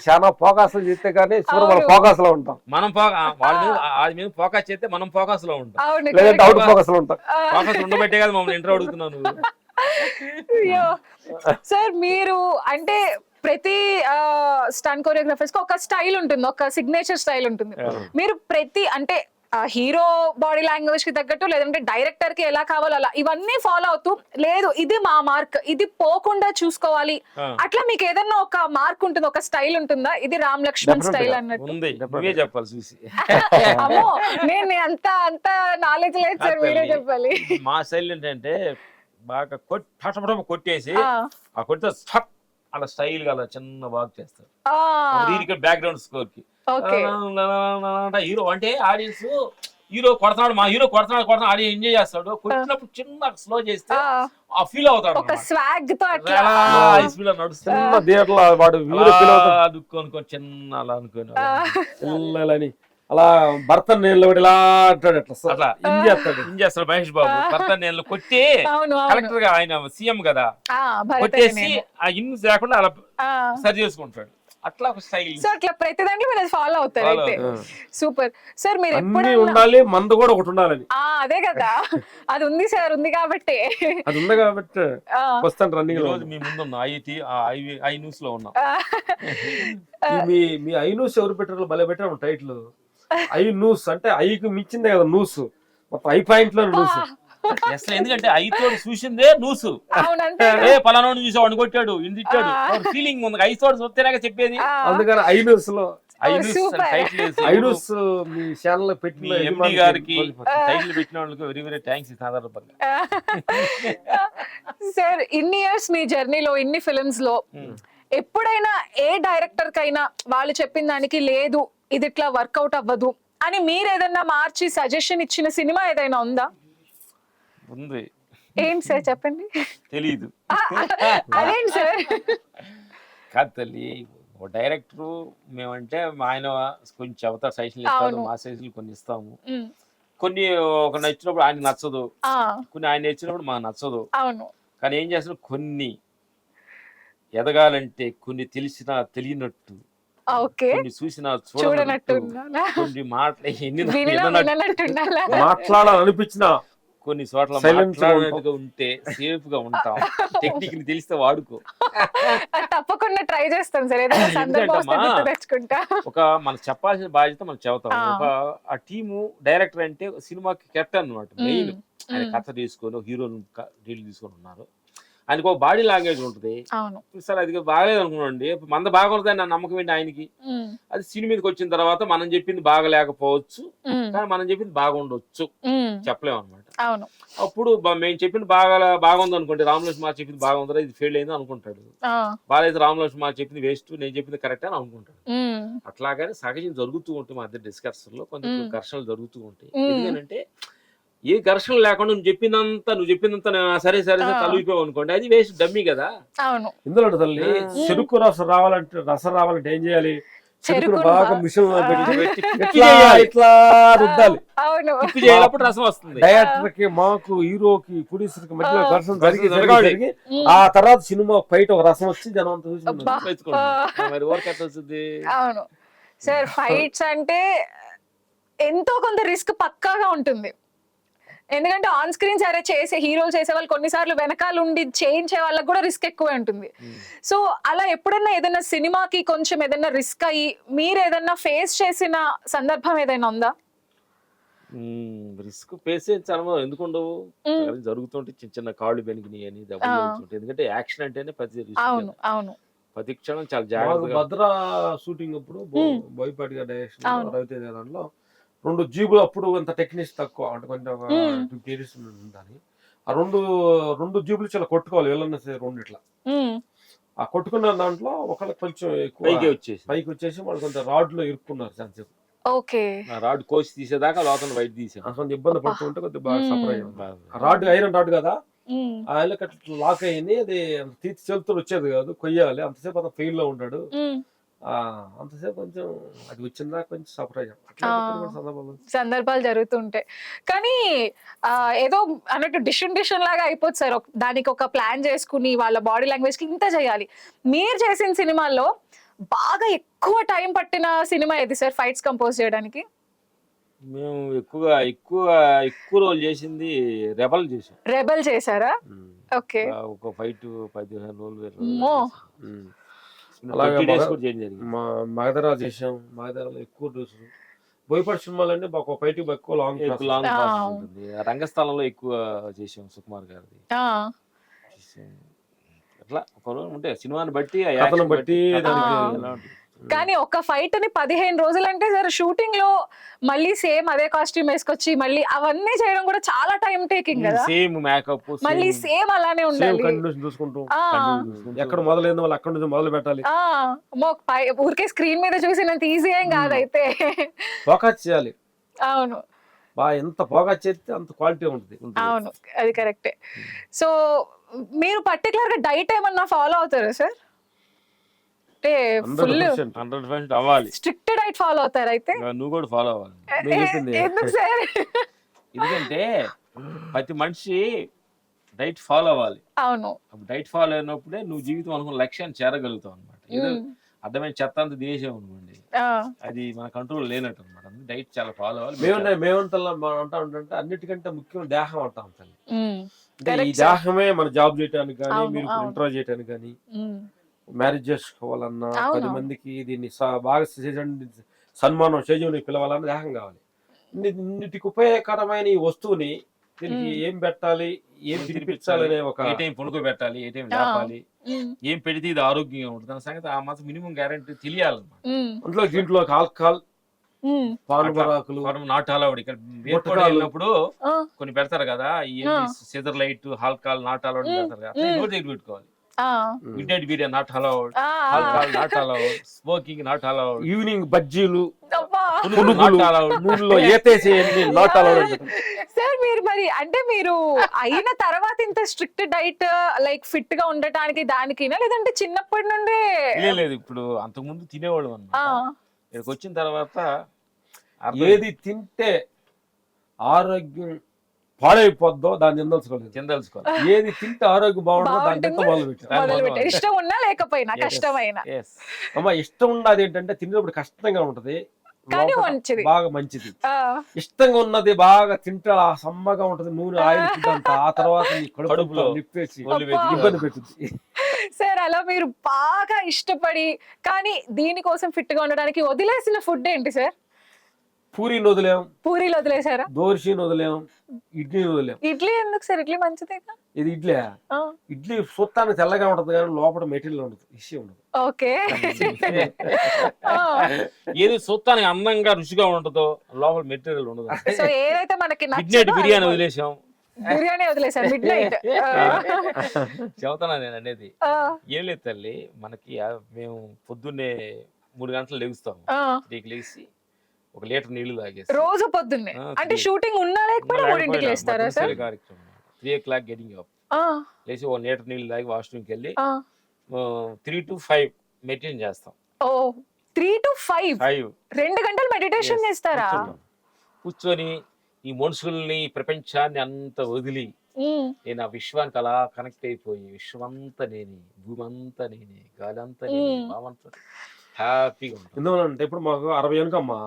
చాలా ఫోకస్ చేస్తే కానీ ఫోకస్ లో ఉంటాం. మనం వాళ్ళ మీద ఫోకస్ చేస్తే మనం ఫోకస్ లో ఉంటాం, లేదంటే అవుట్ ఫోకస్ లో ఉంటాం. ఫోకస్ ఉండబట్టే కదా మమ్మల్ని ఇంటర్ అడుగుతున్నాను. సార్ మీరు అంటే ప్రతి స్టంట్ కొరియోగ్రాఫర్స్ కి ఒక స్టైల్ ఉంటుంది, ఒక సిగ్నేచర్ స్టైల్ ఉంటుంది. మీరు ప్రతి అంటే హీరో బాడీ లాంగ్వేజ్ కి తగ్గట్టు, లేదంటే డైరెక్టర్ కి ఎలా కావాలో అలా ఇవన్నీ ఫాలో అవుతూ, లేదు ఇది మా మార్క్, ఇది పోకుండా చూసుకోవాలి, అట్లా మీకు ఏదన్నా ఒక మార్క్ ఉంటుంది, ఒక స్టైల్ ఉంటుందా? ఇది రామ్ లక్ష్మణ్ స్టైల్ అన్నట్టు చెప్పాలి చూసి. అమ్మో, నేను అంత నాలెడ్జ్ లేదు సార్, మీరే చెప్పాలి. మా స్టైల్ ఏంటంటే బాగా కొట్టేసి ఆ కొడితే అలా స్టైల్ గా అలా చిన్న వాక్ చేస్తారు, బ్యాక్గ్రౌండ్ స్కోర్ కి. హీరో అంటే ఆడియన్స్ హీరో కొడతాడు, మా హీరో కొడతాడు ఆడియన్స్ ఎంజాయ్ చేస్తాడు. కొట్టినప్పుడు చిన్న స్లో చేస్తే ఆ ఫీల్ అవుతాడు, ఒక స్వాగ్ తో అనుకోని చిన్న అలా అనుకోని అలా భర్త నీళ్ళు ఇలా అంటాడు, అట్లా చేస్తాడు మహేష్ బాబు. భర్త నీళ్ళు కొట్టి కలెక్టర్ గా, ఆయన సీఎం కదా, కొట్టేసి ఆ ఇన్ లేకుండా అలా సరి చేసుకుంటాడు. అట్లా ఒక స్టైల్. సో అట్లా ప్రతి దాంట్లో మీరు ఫాలో అవుతారు అయితే. Super sir. మీరు ఎప్పుడైనా ఉండాలి, మందు కూడా ఒకటి ఉండాలని. అదే కదా, అది ఉంది సార్, ఉంది కాబట్టి వస్తాను రన్నింగ్. రోజు మీ ముందు ఉన్న ఐ న్యూస్ లో ఉన్నాం. మీ ఐ న్యూస్ ఎవరు పెట్టారు? భలే పెట్టారు టైటిల్. ఐ న్యూస్ అంటే ఐకి మించిందే కదా న్యూస్, మొత్తం ఐ పాయింట్ లో న్యూస్. అసలు ఎందుకంటే ఐతోడు చూసిందే నూసు. అవునంతే. ఏ పలానాడు చూసా వాడిని కొట్టాడు ఇన్ని తిట్టాడు ఫీలింగ్ ఉంది. ఐతోడు చూస్తేనే చెప్పేది. అందుకని ఐనూస్ లో super. ఐనూస్ మీ ఛానల్ లో పెట్టిన ఎండి గారికి టైటిల్ పెట్టిన వాళ్ళకి వెరీ వెరీ థ్యాంక్స్ ఈ సందర్భంగా. సార్ ఇన్ని ఇయర్స్ మీ జర్నీలో ఇన్ని ఫిల్మ్స్ లో ఎప్పుడైనా ఏ డైరెక్టర్ కైనా వాళ్ళు చెప్పిన దానికి లేదు ఇది ఇట్లా వర్కౌట్ అవ్వదు అని మీరు ఏదన్నా మార్చి సజెషన్ ఇచ్చిన సినిమా ఏదైనా ఉందా? ఉంది. ఏంటి సార్ చెప్పండి. తెలీదు. అదేంటి సార్? కాదు తల్లి, ఒక డైరెక్టర్ మేమంటే ఆయన కొంచెం చెబుతారు, సజెషన్లు ఇస్తాడు, మా సజెషన్లు కొన్ని ఇస్తాము. కొన్ని ఒక నచ్చినప్పుడు ఆయన నచ్చదు, కొన్ని ఆయన నచ్చినప్పుడు మాకు నచ్చదు. అవును. కానీ ఏం చేస్తారు, కొన్ని ఎదగాలంటే కొన్ని తెలిసినా తెలియనట్టు, కొన్ని చూసినా చూడనట్టు, కొన్ని మాటలు ఎన్ని మాట్లాడాలనిపించిన కొన్ని చోట్ల మాట్లాడినట్టుగా ఉంటే సేఫ్ గా ఉంటాం. టెక్నిక్ ని తెలిస్తే వాడుకో. తప్పకుండా ట్రై చేస్తాం సార్. ఒక మనకు చెప్పాల్సిన బాధ్యత మనం చెబుతాం. ఒక ఆ టీము డైరెక్టర్ అంటే సినిమాకి కెప్టెన్ అనమాట. మెయిన్ ఆయన కథ తీసుకొని హీరోని డీల్ తీసుకొని ఉన్నారు. ఆయనకు ఒక బాడీ లాంగ్వేజ్ ఉంటుంది. సార్ అది బాగలేదు అనుకోండి, మంద బాగుంటుంది నా నమ్మకం ఏంటి ఆయనకి. అది సినిమా మీదకి వచ్చిన తర్వాత మనం చెప్పింది బాగలేకపోవచ్చు, కానీ మనం చెప్పింది బాగుండొచ్చు, చెప్పలేము అనమాట. అప్పుడు మేము చెప్పింది బాగుంది అనుకోండి, రామలక్ష్మి మా చెప్పింది బాగుందా, ఇది ఫెయిల్ అయింది అనుకుంటాడు. బాగాలేదు రామలక్ష్మి మా చెప్పింది వేస్ట్, నేను చెప్పింది కరెక్ట్ అని అనుకుంటాడు. అట్లాగానే సహజం జరుగుతూ ఉంటాయి మా ఇద్దరు డిస్కషన్ లో, కొంచెం ఘర్షణలు జరుగుతూ ఉంటాయి. ఎందుకంటే ఏ ఘర్షణ లేకుండా నువ్వు చెప్పిందంతా సరే సరే తలుగిపోయావు అనుకోండి, అది వేస్ట్, డమ్మీ కదా. ఇందులో తల్లి చెరుకు రసం రావాలంటే ఏం చేయాలి? చెరుకు బాగా మిషన్ ఇట్లా రుద్దాలి, అప్పుడు రసం వస్తుంది. డైరెక్టర్ కి మాకు హీరోకి ప్రొడ్యూసర్ కి మధ్యలో ఘర్షణ జరిగి ఆ తర్వాత సినిమా బయట ఒక రసం వచ్చి జనం అంతా చూసి మరి వర్క్ ఎట్లా వస్తుంది. అవును సార్, ఫైట్స్ అంటే ఎంతో కొంత రిస్క్ పక్కాగా ఉంటుంది. ఎందుకంటే ఆన్ స్క్రీన్ సరే హీరోలు చేసే వాళ్ళు కొన్నిసార్లు వెనకాల ఉండి చేయించే వాళ్ళకి కూడా రిస్క్ ఎక్కువే ఉంటుంది. సో అలా ఎప్పుడన్నా ఏదైనా సినిమాకి కొంచెం ఏదైనా రిస్క్ అయ్యి మీరు ఏదైనా ఫేస్ చేసిన సందర్భం ఏదైనా ఉందా? రిస్క్ ఫేస్ చేయించాలి ఎందుకుండవు, జరుగుతుంటే చిన్న చిన్న కాళ్ళు బెనికినాయి అని దెబ్బలు. ఎందుకంటే యాక్షన్ అంటేనే ప్రతి క్షణం చాలా జాగ్రత్తగా. భద్ర షూటింగ్ అప్పుడు బోయపాటి గారి డైరెక్షన్ రవితేజ దాంట్లో 2 జీబులు, అప్పుడు అంత టెక్నిక్స్ తక్కువ అంటే కొంచెం 50 years ఉందని, ఆ 2 జీబులు చాలా కొట్టుకోవాలి వెళ్ళన్న 2 ఇట్లా. ఆ కొట్టుకున్న దాంట్లో ఒకళ్ళకి కొంచెం ఎక్కువ పైకి వచ్చేసి వాళ్ళు కొంచెం రాడ్ లో ఇరుక్కున్నారు చాలాసేపు. రాడ్ కోసి తీసేదాకా లోపల బయట తీసాం. కొంచెం ఇబ్బంది పడుతుంటే కొద్దిగా బాగా సఫర్ అయ్యింది. రాడ్ ఐరన్ రాడ్ కదా, ఆ ఇళ్ళకి అట్లా లాక్ అయ్యింది. అది తీసి చెల్తులు వచ్చేది కాదు, కొయ్యాలి. అంతసేపు అతను ఫెయిల్ లో ఉంటాడు. అంతసేపు కొంచెం అది వచ్చిందా కొంచెం సఫర్ అయ్యాం. సందర్భాలు జరుగుతుంటాయి. కానీ ఏదో అన్నట్టు డిషన్ లాగా అయిపోతుంది సార్. దానికి ఒక ప్లాన్ చేసుకుని వాళ్ళ బాడీ లాంగ్వేజ్ కి ఇంత చేయాలి. మీరు చేసిన సినిమాల్లో బాగా ఎక్కువ టైం పట్టిన సినిమా ఏది సార్ ఫైట్స్ కంపోజ్ చేయడానికి? మేము ఎక్కువ రోజులు చేసింది రెబల్ చేశారా? ఓకే. ఒక ఫైట్ 15 రోజులు. మగధరా చేసాం. మగధరాలో ఎక్కువ రోజులు. బోయపాటి సినిమాలు అంటే ఒక ఫైట్ ఎక్కువ లాంగ్ ఉంటుంది. రంగస్థలంలో ఎక్కువ చేసాం సుకుమార్ గారిది. అట్లా ఒక రోజు ఉంటే సినిమాని బట్టి కానీ ఒక ఫైట్ ని 15 రోజులు అంటే సార్, షూటింగ్ లో మళ్ళీ సేమ్ అదే కాస్ట్యూమ్ వేసుకొచ్చి మళ్ళీ అవన్నీ చేయడం కూడా చాలా టైం టేకింగ్ కదా. సేమ్ మేకప్ మళ్ళీ సేమ్ అలానే ఉండాలి. ఎక్కడ మొదలైందో వాళ్ళు అక్కడ నుంచి మొదలు పెట్టాలి. ఊరికే స్క్రీన్ మీద చూసినంత ఈజీ ఏం కాదైతే. ఫోకస్ చేయాలి. అవును, ఎంత ఫోకస్ చేస్తే అంత క్వాలిటీ ఉంటుంది. అవును, అది కరెక్టే. సో మీరు పర్టికులర్ గా డైట్ ఏమన్నా ఫాలో అవుతారా సార్? అంటే ఫుల్ 100% అవ్వాలి. స్ట్రిక్ట్ డైట్ ఫాలో అవుతారు అయితే? నువ్వు కూడా ఫాలో అవ్వాలి. ఎందుకు సార్? ఎందుకంటే ప్రతి మనిషి డైట్ ఫాలో అవ్వాలి. అవును, డైట్ ఫాలో అయినప్పుడే నువ్వు జీవితం అనుకున్న లక్ష్యాన్ని చేరగలుగుతావు అనమాట. ఏదో అర్థమైన చెత్త అంత తినేసాం అనుకోండి, అది మన కంట్రోల్ లేనట్టు అనమాట. డైట్ చాలా ఫాలో అవ్వాలి. మేమంటే అన్నిటికంటే ముఖ్యం దేహం అంటాం. అంటే ఈ దేహమే మన జాబ్ చేయడానికి కానీ, మీరు ఇంటర్వ్యూ చేయడానికి కానీ, మ్యారేజ్ చేసుకోవాలన్నా, 10 మందికి దీన్ని బాగా సన్మానం చేజుని పిలవాలన్నా దేహం కావాలి. ఇన్నిటికి ఉపయోగకరమైన ఈ వస్తువుని దీనికి ఏం పెట్టాలి, ఏం తినిపించాలి అనే ఒక ఏ టైం పడుకోబెట్టాలి, ఏ టైం లేపాలి, ఏం పెడితే ఇది ఆరోగ్యంగా ఉంటుంది అన్న సంగతి ఆ మాత్రం మినిమం గ్యారెంటీ తెలియాలన్నమాట. దీంట్లో ఆల్కహాల్, పానుబరాకులు, నాటాలవాడి ఇక్కడ వేర్పాడు వెళ్ళినప్పుడు కొన్ని పెడతారు కదా, సిజర్ లైట్, ఆల్కహాల్, నాటాలవాడి పెడతారు కదా, నోటి దగ్గర పెట్టుకోవాలి. Midnight biryani not allowed, alcohol not allowed, smoking not allowed, evening బజ్జీలు, పునుగులు నాట్ అలౌడ్, నూనెలో ఏతేసేయండి నాట్ అలౌడ్. సార్ మీరు మరి అంటే మీరు అయిన తర్వాత ఇంత స్ట్రిక్ట్ డైట్ లైక్ ఫిట్ గా ఉండటానికి దానికినా, లేదంటే చిన్నప్పటి నుండే? లేదు, ఇప్పుడు అంతకుముందు తినేవాడు అన్నమాట. ఇక్కడికి వచ్చిన తర్వాత ఏది తింటే ఆరోగ్యం పాడైపోద్దో దాన్ని తినదలుచుకోవాలి, ఏది తింటే ఆరోగ్యం బాగుంటుందో దాన్ని తింటే మొదలుపెట్టారు. ఇష్టం ఉన్నా లేకపోయినా, కష్టమైనా. అమ్మ ఇష్టం ఉన్నది ఏంటంటే తినేటప్పుడు కష్టంగా ఉంటది, కానీ మంచిది, బాగా మంచిది. ఇష్టంగా ఉన్నది బాగా తింటే సమ్మగా ఉంటది, నూనె ఆయిల్ అంతా, ఆ తర్వాత కడుపులో నిప్పేసి ఇబ్బంది పెట్టుద్ది. సార్ అలా మీరు బాగా ఇష్టపడి కానీ దీనికోసం ఫిట్ గా ఉండడానికి వదిలేసిన ఫుడ్ ఏంటి సార్? పూరీని వదిలేం, పూరీలు వదిలేసారా? దోశని వదిలేం, ఇడ్లీని వదిలేం. ఇడ్లీ ఎందుకు సార్? ఇడ్లీ మంచిదేగా. ఇది ఇడ్లీ, ఇడ్లీ చూస్తానికి తెల్లగా ఉంటది కానీ లోపల మెటీరియల్ ఉండదు, ఇష్యూ ఉండదు. ఓకే. ఏది చూస్తానికి అందంగా రుచిగా ఉంటుందో లోపల మెటీరియల్ ఉండదు. సో ఏదైతే మనకి మిడ్నైట్ బిర్యానీ వదిలేసాం, బిర్యానీ వదిలేసారు మిడ్ నైట్. చెబుతానా నేను అనేది ఏం లేదు తల్లి, మనకి మేము పొద్దున్నే 3 గంటలు లెగుస్తాము, లేచి 1 లీటర్ నీళ్లు తాగేసి రోజు పొద్దున్నే, అంటే షూటింగ్ ఉన్నా లేకపోయినా 3ంటికి లేస్తారా సార్? కార్యక్రమం 3 o'clock గెటింగ్ అప్, లేచి 1 లీటర్ నీళ్లు తాగి వాష్రూమ్కి వెళ్ళి 3 to 5 మెడిటేషన్ చేస్తాం. ఓ 3 to 5 2 గంటలు మెడిటేషన్ చేస్తారా? కూర్చొని ఈ మనుషుల్ని, ప్రపంచాన్ని అంత వదిలి నేను ఆ విశ్వానికి అలా కనెక్ట్ అయిపోయి, విశ్వమంతా నేనే, భూమి అంతా నేనే, గాలి అంతా నేనే, భావంతా హ్యాపీగా ఉంటుంది. ఎందుకంటే ఇప్పుడు మాకు 60 వెనుకమ్మా,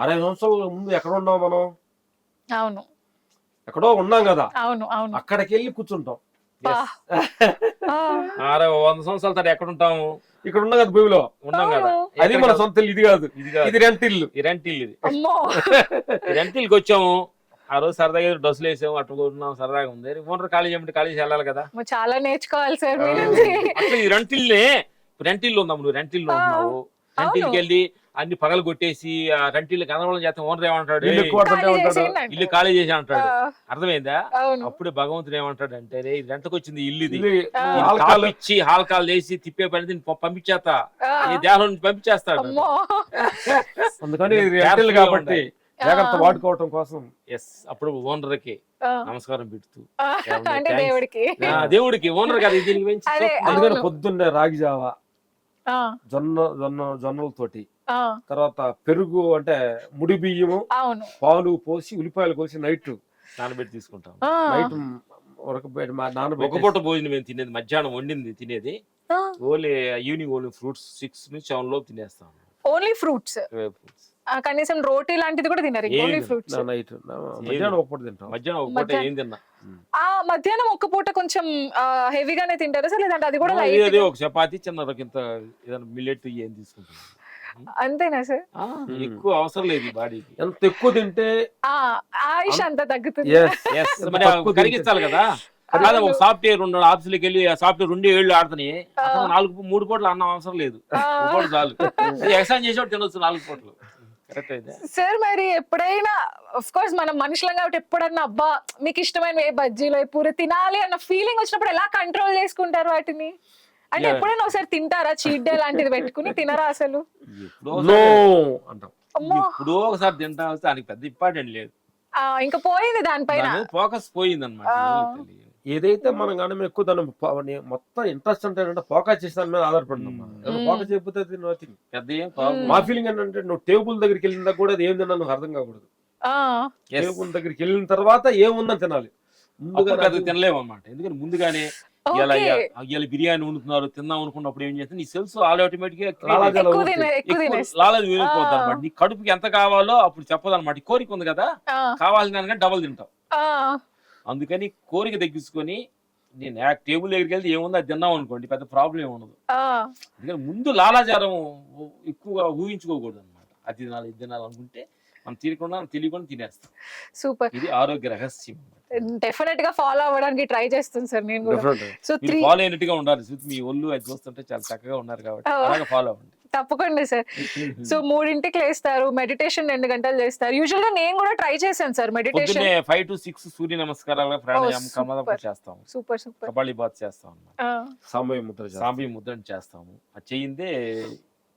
60 సంవత్సరాల ముందు ఎక్కడ ఉన్నాం మనం? అవును, ఎక్కడో ఉన్నాం కదా. అవును అవును. అక్కడికి వెళ్ళి కూర్చుంటాం. 100 సంవత్సరాల తర్వాత ఎక్కడ ఉంటాము? ఇక్కడ ఉన్నాం కదా, భూమిలో ఉన్నాం కదా. అది మన సొంత ఇల్లు, ఇది కాదు, ఇది రెంట్ ఇల్లు. ఈ రెంట్ ఇల్లు, ఇది రెంట్ ఇల్లుకి వచ్చాము. ఆ రోజు సరదాగా డ్రెస్సులు వేసాము, అట్లా ఉన్నాం, సరదాగా ఉంది. ఓనర్ కాలేజ్ ఏమిటి, కాలేజ్ వెళ్ళాలి కదా, చాలా నేర్చుకోవాలి సార్. అట్లా ఈ రెంట్ ఇల్లు ఉందాం, నువ్వు రెంట్ ఇల్లు ఉంటున్నావు, రెంట్ ఇల్లుకి వెళ్ళి అన్ని పగలు కొట్టేసి ఆ రెంట్ ఇల్లు కనబడం చేస్తాం. ఓనర్ ఏమంటాడు, ఇల్లు ఖాళీ చేసి అంటాడు. అర్థమైందా? అప్పుడే భగవంతుడు ఏమంటాడు అంటే, రే రెంట్కి వచ్చింది ఇల్లు, ఇది ఇచ్చి హాల్కాల్ వేసి తిప్పే పని దీన్ని పంపించేస్తా, ఈ దేహం నుంచి పంపించేస్తాడు. అందుకని కాబట్టి జాగ్రత్త వాడుకోవటం కోసం అప్పుడు ఓనర్కి నమస్కారం పెడుతూ, దేవుడికి ఓనర్ కదా దీనికి పెంచి. అందుకని పొద్దున్నే రాగి జావా, జొన్నలతోటి, తర్వాత పెరుగు అంటే ముడి బియ్యము, పాలు పోసి ఉల్లిపాయలు కోసి నైట్ నానబెట్టి తీసుకుంటాం. నైట్ ఒక పూట భోజనం మేము తినేది, మధ్యాహ్నం వండింది తినేది. ఓన్లీ ఈవినింగ్ ఓన్లీ ఫ్రూట్స్ 6 నుంచి 7 లోపు తినేస్తాం. ఓన్లీ ఫ్రూట్స్, కనీసం రోటీ లాంటిది కూడా తినరు? Only fruits. మధ్యాహ్నం ఒక పూట తింటాం. మధ్యాహ్నం ఒక పూట ఏం తిన్నా? మధ్యాహ్నం ఒక పూట కొంచెం హెవీగానే తింటారా సార్, లేదంటే అది కూడా ఒక చపాతీ చిన్న ఏదైనా మిల్లెట్ ఏం తీసుకుంటాం, అంతేనా సార్? ఎక్కువ అవసరం లేదు బాడీకి. ఎంత ఎక్కువ తింటే ఆయుష్ అంత తగ్గుతుంది. కరిగిస్తాలి కదా. అదే ఒక సాఫ్ట్వేర్ ఉన్నాడు, ఆఫీసులకి వెళ్ళి ఆ సాఫ్ట్వేర్ 2 ఏళ్ళు ఆడుతున్నాయి, 3 పూటలు అన్నం అవసరం లేదు, పూట చాలు. ఎక్సర్సైజ్ చేసేవాడు తినొచ్చు 4 పూటలు. కరెక్ట్ అయితే సార్ మరి ఎప్పుడైనా ఆఫ్ కోర్స్ మనం మనుషులం కాబట్టి ఎప్పుడన్నా అబ్బా మీకు ఇష్టమైన ఏ బజ్జీలో పూరి తినాలి అన్న ఫీలింగ్ వచ్చినప్పుడు ఎలా కంట్రోల్ చేసుకుంటారు వాటిని? అంటే ఎప్పుడైనా ఒకసారి తింటారా, చీట్ డే లాంటిది పెట్టుకుని తినరా అసలు? ఇప్పుడు ఒకసారి తింటా వస్తే దానికి పెద్ద ఇంపార్టెంట్ లేదు, ఇంకా పోయింది దానిపైన ఫోకస్ పోయింది అనమాట. ఏదైతే మనం కానీ ఎక్కువ దాన్ని మొత్తం ఇంట్రెస్ట్ అంటే ఫోకస్ చేసిన మీద ఆధారపడుతున్నాం. ఫోకస్ చేయకపోతే మా ఫీలింగ్ ఏంటంటే, నువ్వు టేబుల్ దగ్గరికి వెళ్ళినా కూడా అది ఏం తిన్నా నువ్వు అర్థం కాకూడదు. టేబుల్ దగ్గరికి వెళ్ళిన తర్వాత ఏముందని తినాలి, ముందుగా తినలేము అనమాట. ఎందుకంటే ముందుగానే ఇవాళ బిర్యానీ వండుతున్నారు తిందాం అనుకున్నప్పుడు ఏం చేస్తే నీ సెల్స్ ఆటోమేటిక్ గా లాలది వెళ్ళిపోతారు అనమాట. నీ కడుపుకి ఎంత కావాలో అప్పుడు చెప్పదు అనమాట. కోరిక ఉంది కదా, కావాల్సిన దానికంటే డబల్ తింటావు. అందుకని కోరిక తగ్గించుకొని నేను టేబుల్ దగ్గరికి వెళ్తే ఏముందో అది తిన్నాం అనుకోండి, పెద్ద ప్రాబ్లం ఏమి ఉండదు. అందుకని ముందు లాలాచారం ఎక్కువగా ఊహించుకోకూడదు అనమాట. అది తినాలి ఇది తినాలి అనుకుంటే మనం తెలియకుండా తినేస్తాం. సూపర్, ఇది ఆరోగ్య రహస్యం. డెఫినెట్ గా ఫాలో అవ్వడానికి ట్రై చేస్తాను సార్ నేను కూడా. Definitely. సో మీరు 3 ఫాలో అయినట్టుగా ఉండాలి శృతి, మీ ఒళ్ళు అది చూస్తుంటే చాలా చక్కగా ఉన్నారు కాబట్టి అలాగే ఫాలో అవ్వండి. తప్పకుండా సార్. సో 3ంటికి లేస్తారు, మెడిటేషన్ 2 గంటలు చేస్తారు. యూజువల్ గా నేను కూడా ట్రై చేశాను సార్ మెడిటేషన్. పొద్దున్నే 5 to 6 సూర్య నమస్కారాలు, ప్రాణాయామం, కమలం చేస్తాం, సూపర్ కపాలి బాత్ చేస్తాం అన్నమాట, సాంబయ్య ముద్ర చేస్తాం. సాంబి ముద్రని చేస్తాము. అది చేయిందే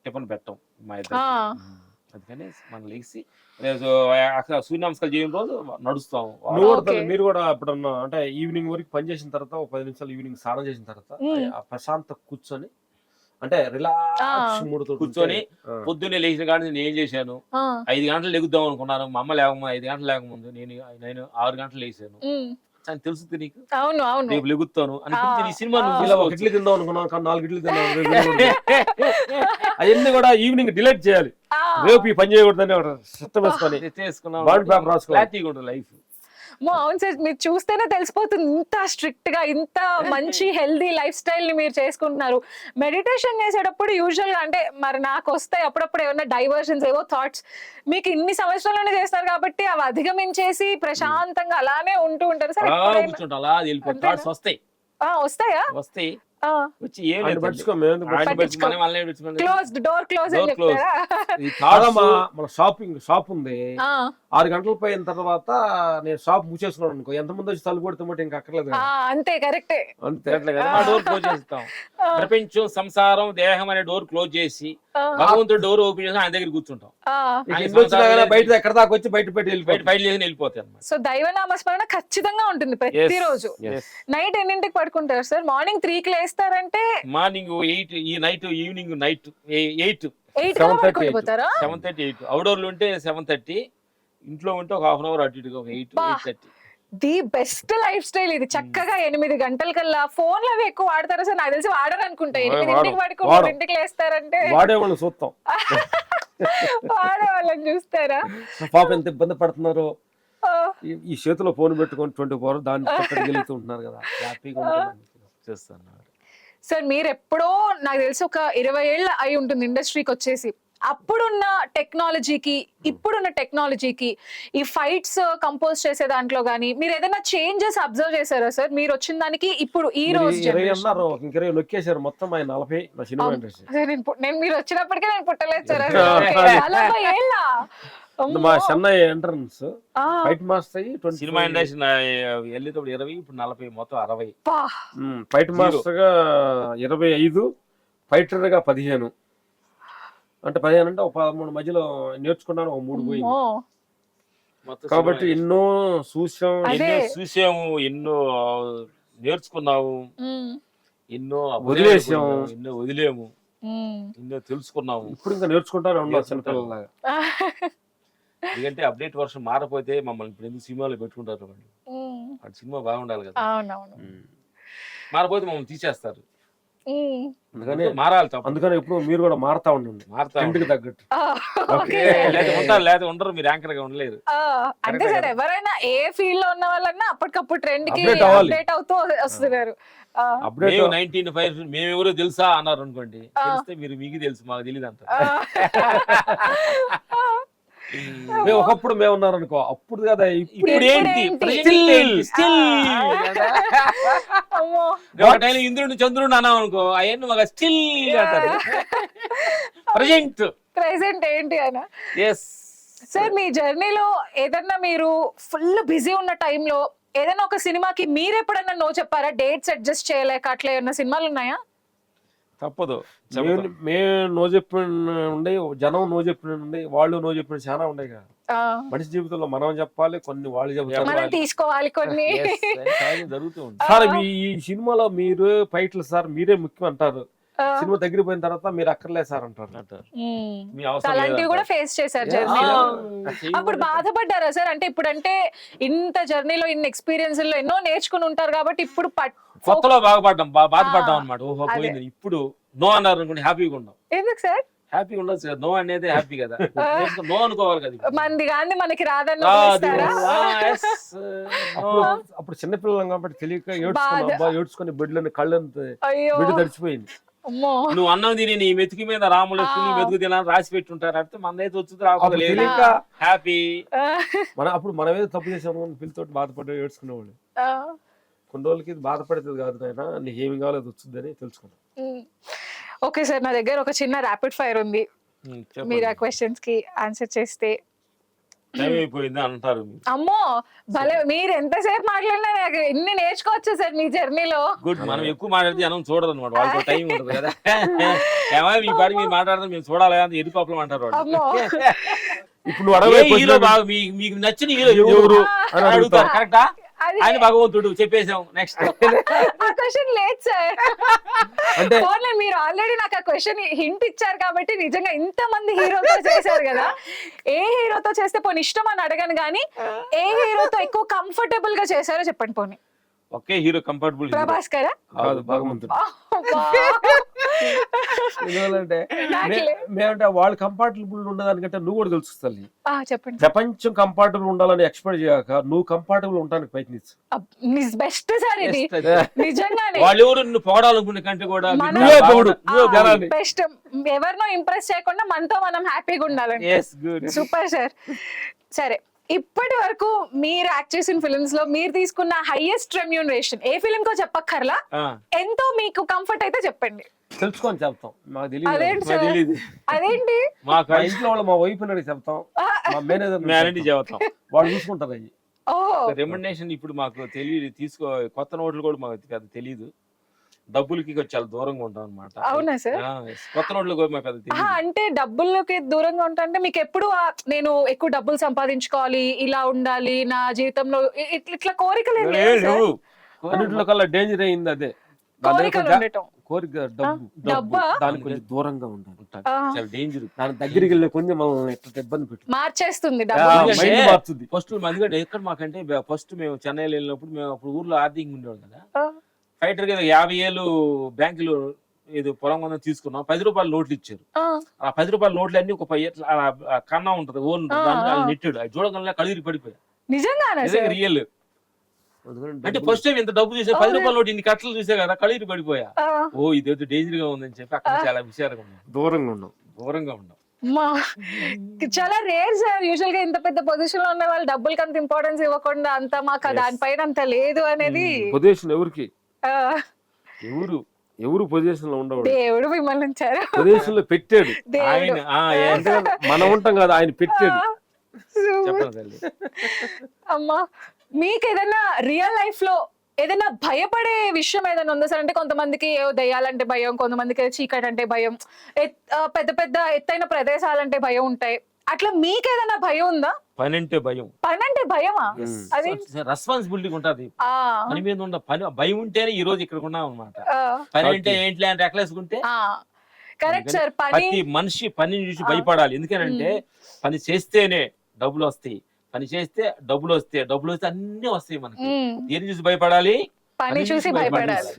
టిఫిన్ పెట్టాం మా ఇద్దరు. అందుకని మనం లేచి అక్కడ సూర్య నమస్కారం చేయని రోజు నడుస్తాం. నువ్వు కూడా మీరు కూడా ఎప్పుడన్నా అంటే ఈవినింగ్ వరకు పని చేసిన తర్వాత ఒక 10 నిమిషాలు ఈవినింగ్ స్నానం చేసిన తర్వాత ఆ ప్రశాంత కూర్చొని అంటే రిలాక్స్ మూడుతో కూర్చొని పొద్దున్నే లేచిన కాడ నేను ఏం చేశాను, 5 గంటలు లెగుద్దాం అనుకున్నాను, మా అమ్మ లేకముందు 5 గంటలు లేకముందు నేను 6 గంటలు లేచాను అని తెలుస్తుంది నీకు. అవును అవును, రేపు లెగుతాను అని ఈ సినిమా నువ్వు ఇలా 1 ఇడ్లీ తిందాం అనుకున్నాను కానీ 4 ఇడ్లీ తిందాం. అవన్నీ కూడా ఈవినింగ్ డిలీట్ చేయాలి. రేపు ఈ పని చేయకూడదని సిస్టమ్ వేసుకొని చేసుకున్నాం. బాండ్ పేపర్ రాసుకోవాలి. క్లారిటీగా ఉంటుంది లైఫ్. అవును సార్, మీరు చూస్తేనే తెలిసిపోతుంది ఇంత స్ట్రిక్ట్ గా ఇంత మంచి హెల్దీ లైఫ్ స్టైల్ ని మీరు చేసుకుంటున్నారు. మెడిటేషన్ చేసేటప్పుడు యూజువల్ గా అంటే మరి నాకు వస్తాయి అప్పుడప్పుడు ఏమన్నా డైవర్షన్స్, ఏవో థాట్స్. మీకు ఇన్ని సంవత్సరాల్లోనే చేస్తారు కాబట్టి అవి అధిగమించేసి ప్రశాంతంగా అలానే ఉంటూ ఉంటారు సార్. కూర్చుంటా అలా వెళ్ళిపోయి థాట్స్ వస్తాయి. వస్తాయా? వస్తాయి వచ్చి ఏం ఆయన లేదు పట్టించుకో, మేము క్లోజ్డ్ డోర్ క్లోజ్ అని Door close. చెప్తారా? మన షాప్ ఉంది. 6 గంటలు పోయిన తర్వాత నేను షాప్ మూసేసుకున్నాను అనుకో, ఎంతమంది వచ్చి తలుపు కొడితే ఇంకా అక్కర్లేదు కదా. అంతే, కరెక్టే. అంతే డోర్ క్లోజ్ చేస్తాం. ప్రపంచం, సంసారం, దేహం అనే డోర్ క్లోజ్ చేసి భగవంతుడు డోర్ ఓపెన్ చేసి ఆయన దగ్గర కూర్చుంటాం. బయట ఎక్కడ దాకా వచ్చి బయట పెట్టి బయట చేసి వెళ్ళిపోతాయి అన్నమాట. సో దైవనామస్మరణ ఖచ్చితంగా ఉంటుంది ప్రతిరోజు. నైట్ ఎన్నింటికి పడుకుంటారు సార్? మార్నింగ్ 3కి లేస్తారంటే మార్నింగ్ 8, ఈ నైట్ ఈవినింగ్ నైట్ 8 పడుకుంటారా? 7:30 8. అవుట్డోర్ లో ఉంటే 7:30, ఇంట్లో ఉంటే ఒక హాఫ్ అన్ అవర్ అటు ఇటుగా ఒక 8:30. ది బెస్ట్ లైఫ్ స్టైల్ ఇది. చక్కగా 8 గంటల కల్లా. ఫోన్లు అవి ఎక్కువ వాడతారా సార్? నాకు తెలిసి వాడరు అనుకుంటా. 8ంటికి పడుకుని 3ంటికి లేస్తారంటే వాడేవాళ్ళు చూస్తాం. వాడేవాళ్ళని చూస్తారా? పాప ఎంత ఇబ్బంది పడుతున్నారు. ఈ చేతిలో ఫోన్ పెట్టుకొని 24 దాన్ని గెలుతుంటున్నారు కదా, హ్యాపీగా చేస్తున్నారు. సార్ మీరు ఎప్పుడో నాకు తెలిసి ఒక 20 ఏళ్ళు అయి ఉంటుంది ఇండస్ట్రీకి వచ్చేసి. అప్పుడున్న టెక్నాలజీకి ఇప్పుడున్న టెక్నాలజీకి ఈ ఫైట్స్ కంపోజ్ చేసే దాంట్లో గానీ మీరు ఏదైనా చేంజెస్ అబ్జర్వ్ చేశారా సార్? మీరు వచ్చిన దానికి ఇప్పుడు ఈ రోజు అన్నారు నొక్కేశారు మొత్తం ఆయన 40 నా సినిమా ఇండస్ట్రీ. నేను మీరు వచ్చినప్పటికే నేను పుట్టలేదు సార్. 40 ఏళ్ళ మా Chennai entrance fight master cinema industry వెళ్ళేటప్పుడు 20, ఇప్పుడు 40, మొత్తం 60. ఫైట్ మాస్టర్ గా 25, ఫైటర్ గా 15. అంటే 15 అంటే ఒక 13 మధ్యలో నేర్చుకున్నాను, ఒక 3 పోయింది. కాబట్టి ఎన్నో చూసాము, ఎన్నో నేర్చుకున్నాము, ఎన్నో వదిలేసాము, ఎన్నో వదిలేము, ఎన్నో తెలుసుకున్నాము. ఇప్పుడు ఇంకా నేర్చుకుంటానే ఉన్నాం చిన్నపిల్లలాగా. ఎందుకంటే అప్డేట్ వర్షన్ మారపోతే మమ్మల్ని ఇప్పుడు ఎందుకు సినిమాలో పెట్టుకుంటారు వాళ్ళు? వాడు సినిమా బాగుండాలి కదా, మారపోతే మమ్మల్ని తీసేస్తారు. అందుకని మారాలి తప్ప. అందుకని ఇప్పుడు మీరు కూడా మారుతా ఉండండి, ఇంటికి తగ్గట్టు. లేదా ఉండరు, మీరు యాంకర్ గా ఉండలేరు. అంటే సార్ ఎవరైనా ఏ ఫీల్డ్ లో ఉన్న వాళ్ళన్నా అప్పటికప్పుడు ట్రెండ్ కి అప్డేట్ అవుతూ వస్తున్నారు. 1905 మేము ఎవరో తెలుసా అన్నారు అనుకోండి, తెలిస్తే మీరు మీకు తెలుసు మాకు తెలియదు అంటారు. ఒకప్పుడు మేము ఉన్నారు అనుకో, అప్పుడు కదా ఇప్పుడు ఏంటి ఇంద్రుడు చంద్రుడు అన్నాం అనుకో, అవన్నీ మాకు స్టిల్ అంటారు. ప్రెసెంట్ ఏంటి అన్న. సార్ మీ జర్నీలో ఏదన్నా మీరు ఫుల్ బిజీ ఉన్న టైంలో ఏదైనా ఒక సినిమాకి మీరు ఎప్పుడన్నా నో చెప్పారా? డేట్స్ అడ్జస్ట్ చేయలేక అట్లా ఏమన్నా సినిమాలు ఉన్నాయా? తప్పదు. మేము నో చెప్పిన ఉండే, జనం నో చెప్పిన ఉండే, వాళ్ళు నో చెప్పిన చాలా ఉండే కదా. మనిషి జీవితంలో మనం చెప్పాలి, కొన్ని వాళ్ళు చెప్తారు, తీసుకోవాలి కొన్ని. జరుగుతూ ఉంది సార్. ఈ సినిమాలో మీరు ఫైట్లు సార్ మీరే ముఖ్యం అంటారు, సినిమా దగ్గర పోయిన తర్వాత మీరు అక్కర్లేదు సార్ అంటారు. అలాంటివి కూడా ఫేస్ చేశారు జర్నీలో. అప్పుడు బాధపడ్డారా సార్? అంటే ఇప్పుడంటే ఇంత జర్నీలో ఇన్ని ఎక్స్పీరియన్స్ లో ఎన్నో నేర్చుకుని ఉంటారు కాబట్టి ఇప్పుడు కొత్తలో బాధపడ్డాం అనమాట. ఓహో పోయింది. ఇప్పుడు నో అన్నారు అనుకోండి, హ్యాపీగా ఉన్నాం. ఎందుకు సార్? హ్యాపీగా ఉండొచ్చు కదా, నో అనేది హ్యాపీ కదా, నో అనుకోవాలి కదా. మంది గాంధీ మనకి రాదని అప్పుడు చిన్నపిల్లలం కాబట్టి తెలియక ఏడ్చుకుని బెడ్లని కళ్ళంతా బిడ్డ తడిచిపోయింది. అమ్మో నువ్వు అన్నం తిని నీ మెతుకు మీద రాములు నీ మెతుకు తినాలని రాసి పెట్టుంటారు అంటే మనదైతే వచ్చి రాకుండా లేదు తెలియక హ్యాపీ. అప్పుడు మనమేదో తప్పు చేసాము పిల్లతోటి బాధపడి ఏడ్చుకునేవాళ్ళు. కొన్ని రోజులకి ఇది బాధపడేది కాదు నాయన, నీకేమి కావాలి అది వచ్చిందని తెలుసుకున్నాను. ఓకే సార్, నా దగ్గర ఒక చిన్న ర్యాపిడ్ ఫైర్ ఉంది. మీరు ఆ క్వశ్చన్స్ కి ఆన్సర్ చేస్తే టైం అయిపోయింది అంటారు. అమ్మో భలే, మీరు ఎంతసేపు మాట్లాడినా నాకు ఎన్ని నేర్చుకోవచ్చు సార్ మీ జర్నీలో. గుడ్, మనం ఎక్కువ మాట్లాడితే జనం చూడదు అనమాట, వాళ్ళకి టైం ఉంటుంది కదా. ఏమో మీ పాడి మీరు మాట్లాడదాం మేము చూడాలి అని ఎది పాపం అంటారు వాళ్ళు. అమ్మో ఇప్పుడు నువ్వు అడగబోయే హీరో question బాగా మీకు నచ్చిన హీరో ఎవరు అని అడుగుతారు. కరెక్టా? అది ఆయన భగవంతుడు చెప్పేసాం. నెక్స్ట్ ఆ క్వశ్చన్ లేదు సార్. అంటే ఓన్లీ మీరు ఆల్రెడీ నాకు ఆ క్వశ్చన్ హింట్ ఇచ్చారు కాబట్టి నిజంగా ఇంత మంది హీరోతో చేశారు కదా, ఏ హీరోతో చేస్తే పోనీ ఇష్టం అని అడగను కానీ ఏ హీరోతో ఎక్కువ కంఫర్టబుల్ గా చేశారో చెప్పండి పోనీ. ఒకే హీరో కంఫర్టబుల్ ప్రభాస్ గారా? కాదు భగవంతుడు. అబ్బా. ఎందువల్లంటే నాకులే. మేమంటే వాళ్ళు కంఫర్టబుల్ ఉండదానికంటే నువ్వు కూడా తెలుసు తల్లి. చెప్పండి. ప్రపంచం కంఫర్టబుల్ ఉండాలని ఎక్స్పెక్ట్ చేయక నువ్వు కంఫర్టబుల్ ఉండడానికి ప్రయత్నించు. బెస్ట్ సార్ ఇది నిజంగానే. వాళ్ళు ఎవరు నిన్ను పొగడాలనుకునే కంటే కూడా నువ్వే పొగుడు. జనాన్ని. బెస్ట్, ఎవరినో ఇంప్రెస్ చేయకుండా మనతో మనం హ్యాపీగా ఉండాలండి. Super sir. సరే, ఇప్పటి వరకు మీరు యాక్ట్ చేసిన ఫిల్మ్స్ లో మీరు తీసుకున్న హైయెస్ట్ రెమ్యూనరేషన్ ఏ ఫిల్మ్ కో చెప్పక్కర్లా, ఎంతో మీకు కంఫర్ట్ అయితే చెప్పండి. తెలుసుకొని చెప్తాం, మాకు అదేంటి సార్? తెలియదు. అదేంటి? మా ఇంట్లో వాళ్ళు మా వైఫ్ అడిగి చెప్తాం, మా మేనేజర్ మ్యారేజ్ చెబుతాం, వాళ్ళు చూసుకుంటారు. అయ్యి రెమ్యునరేషన్ ఇప్పుడు మాకు తెలియదు, కొత్త నోట్లు కూడా మాకు పెద్ద తెలియదు. డబ్బులకి చాలా దూరంగా ఉంటాం అనమాట. అవునా సార్? కొత్త నోట్లు కూడా మాకు పెద్ద తెలియదు. అంటే డబ్బులకి దూరంగా ఉంటా అంటే మీకు ఎప్పుడు నేను ఎక్కువ డబ్బులు సంపాదించుకోవాలి, ఇలా ఉండాలి నా జీవితంలో, ఇట్లా కోరికలు ఏం లేవా సార్? అన్నింటిలో కల్లా డేంజర్ అయింది అదే కోరికలు ఉండటం. కోరిక, డబ్బు. డబ్బా? దానికి కొంచెం దూరంగా ఉండాలి. చాలా డేంజర్. దాని దగ్గరికి వెళ్ళే కొంచెం మనం ఎట్లా ఇబ్బంది పెట్టు మార్చేస్తుంది ఆ, డబ్బు. మైండ్ మార్చుద్ది. ఫస్ట్ మందిగా ఎక్కడ మాకంటే ఫస్ట్ మేము చెన్నైలో వెళ్ళినప్పుడు మేము అప్పుడు ఊర్లో ఆర్థికంగా ఉండేవాడు కదా. ఫైటర్ గా 50 ఏళ్ళు బ్యాంకులో ఏదో పొలం కొంత తీసుకున్నాం, 10 రూపాయల నోట్లు ఇచ్చారు. ఆ 10 రూపాయల నోట్లు అన్ని ఒక కన్నా ఉంటది, ఓన్ నెట్టాడు, అది చూడగల కళ్ళీరి పడిపోయా. నిజంగానే రియల్. అంటే ఫస్ట్ టైం ఇంత డబ్బు చూసే 10 రూపాయల నోటు ఇన్ని కట్టలు చూసే కదా కళ్ళీరి పడిపోయా. ఓ ఇదేదో డేంజర్ గా ఉందని చెప్పి అక్కడ చాలా విషయాలుగా ఉన్నాం, దూరంగా ఉన్నాం. చాలా రేర్ సార్. యూజువల్ గా ఇంత పెద్ద పొజిషన్ లో ఉన్న వాళ్ళు డబ్బులకి అంత ఇంపార్టెన్స్ ఇవ్వకుండా అంత మాకు దానిపైన అంత లేదు అనేది. పొజిషన్ ఎవరికి, ఆ, ఎవరు పొజిషన్ లో ఉండవు. దేవుడు మిమ్మల్ని ఉంచారు, పొజిషన్ లో పెట్టాడు దేవుడు. అంటే మనం ఉంటాం కదా, ఆయన పెట్టాడు. చెప్పండి తల్లి. అమ్మా, మీకు ఏదైనా రియల్ లైఫ్ లో ఏదైనా భయపడే విషయం ఏదైనా ఉందా సార్? అంటే కొంతమందికి దయ్యాలంటే భయం, కొంతమందికి చీకటి అంటే భయం, పెద్ద పెద్ద ఎత్తైన ప్రదేశాలంటే భయం ఉంటాయి. అట్లా మీకు ఏదైనా భయం ఉందా? పని అంటే భయం. పని అంటే భయమా? అది రెస్పాన్సిబిలిటీ ఉంటది, పని మీద ఉండ పని భయం ఉంటేనే ఈ రోజు ఇక్కడ ఉన్నాం అనమాట. పని అంటే ఏంటి అంటే ఎక్కలేసుకుంటే కరెక్ట్ సార్. ప్రతి మనిషి పని చూసి భయపడాలి. ఎందుకనంటే పని చేస్తేనే డబ్బులు వస్తాయి, పని చేస్తే డబ్బులు వస్తే అన్ని వస్తాయి మనకి. దేని చూసి భయపడాలి? పని చూసి భయపడాలి.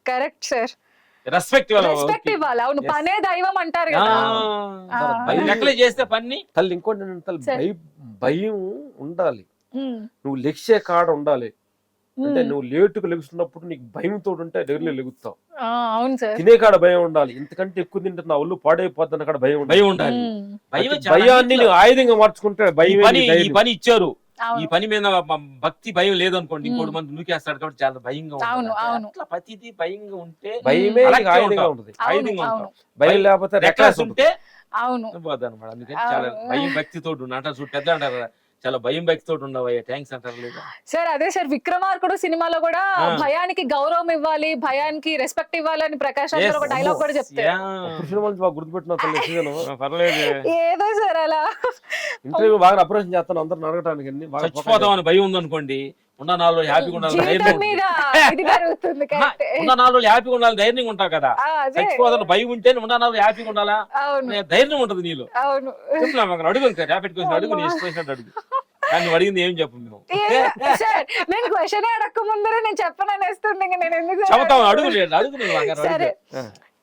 Correct sir. రెస్పెక్ట్ ఇవ్వాలి. అవును, పనే దైవం అంటారు కదా. లెక్కలే చేస్తే పని. తల్లి ఇంకోటి ఏంటంటే భయం ఉండాలి, నువ్వు లెక్సే కాడ ఉండాలి. అంటే నువ్వు లేటుగా లెగుస్తున్నప్పుడు నీకు భయంతో ఉంటే డైలీ లెగుతావు. అవును సార్. తినే కాడ భయం ఉండాలి, ఇంతకంటే ఎక్కువ తింటే నా ఒళ్ళు పాడైపోతున్న కాడ భయం ఉండాలి. భయాన్ని నువ్వు ఆయుధంగా మార్చుకుంటే ఈ పని ఇచ్చారు, ఈ పని మీద భక్తి భయం లేదు అనుకోండి, ఇంకోటి మంది నూకేస్తాడు కాబట్టి చాలా భయంగా ఉంటుంది. అట్లా ప్రతిదీ భయంగా ఉంటే భయమే ఆయుధంగా ఉంటుంది. ఆయుధంగా ఉంటాం. భయం లేకపోతే రెక్లెస్ ఉంటే అవును అనమాట. అందుకని చాలా భయం భక్తితో అంటారు, పెద్ద అంటారు కదా, చాలా భయం భక్తితో ఉండవయ్యా, థ్యాంక్స్ అంటారు లేదా సార్? అదే సార్, విక్రమార్కుడు సినిమాలో కూడా భయానికి గౌరవం ఇవ్వాలి, భయానికి రెస్పెక్ట్ ఇవ్వాలి అని ప్రకాష్ రాజ్ ఒక డైలాగ్ కూడా చెప్తారు. గుర్తుపెట్టిన పర్లేదు. ఏదో సార్ అలా ఇంటర్వ్యూ బాగా అప్రోచ్ చేస్తాను అందరు అడగటానికి. చచ్చిపోతాం అని భయం ఉంది అనుకోండి, ఉన్న 4 రోజులు హ్యాపీగా ఉండాలి, ఉన్న 4 రోజులు హ్యాపీగా ఉండాలి, ధైర్యంగా ఉంటావు కదా. చచ్చిపోతాను భయం ఉంటే ఉన్న 4 రోజులు హ్యాపీగా ఉండాలా, ధైర్యం ఉంటది నీలో. అడుగు ర్యాపిడ్ క్వశ్చన్ అడుగు, నీ ఇష్టం అడుగు, కానీ నువ్వు అడిగింది ఏం చెప్పు మేము. నేను క్వశ్చన్ అడగక ముందరే నేను చెప్పననేస్తుంది, నేను ఎందుకు చెబుతావు? అడుగు అడుగు. సరే,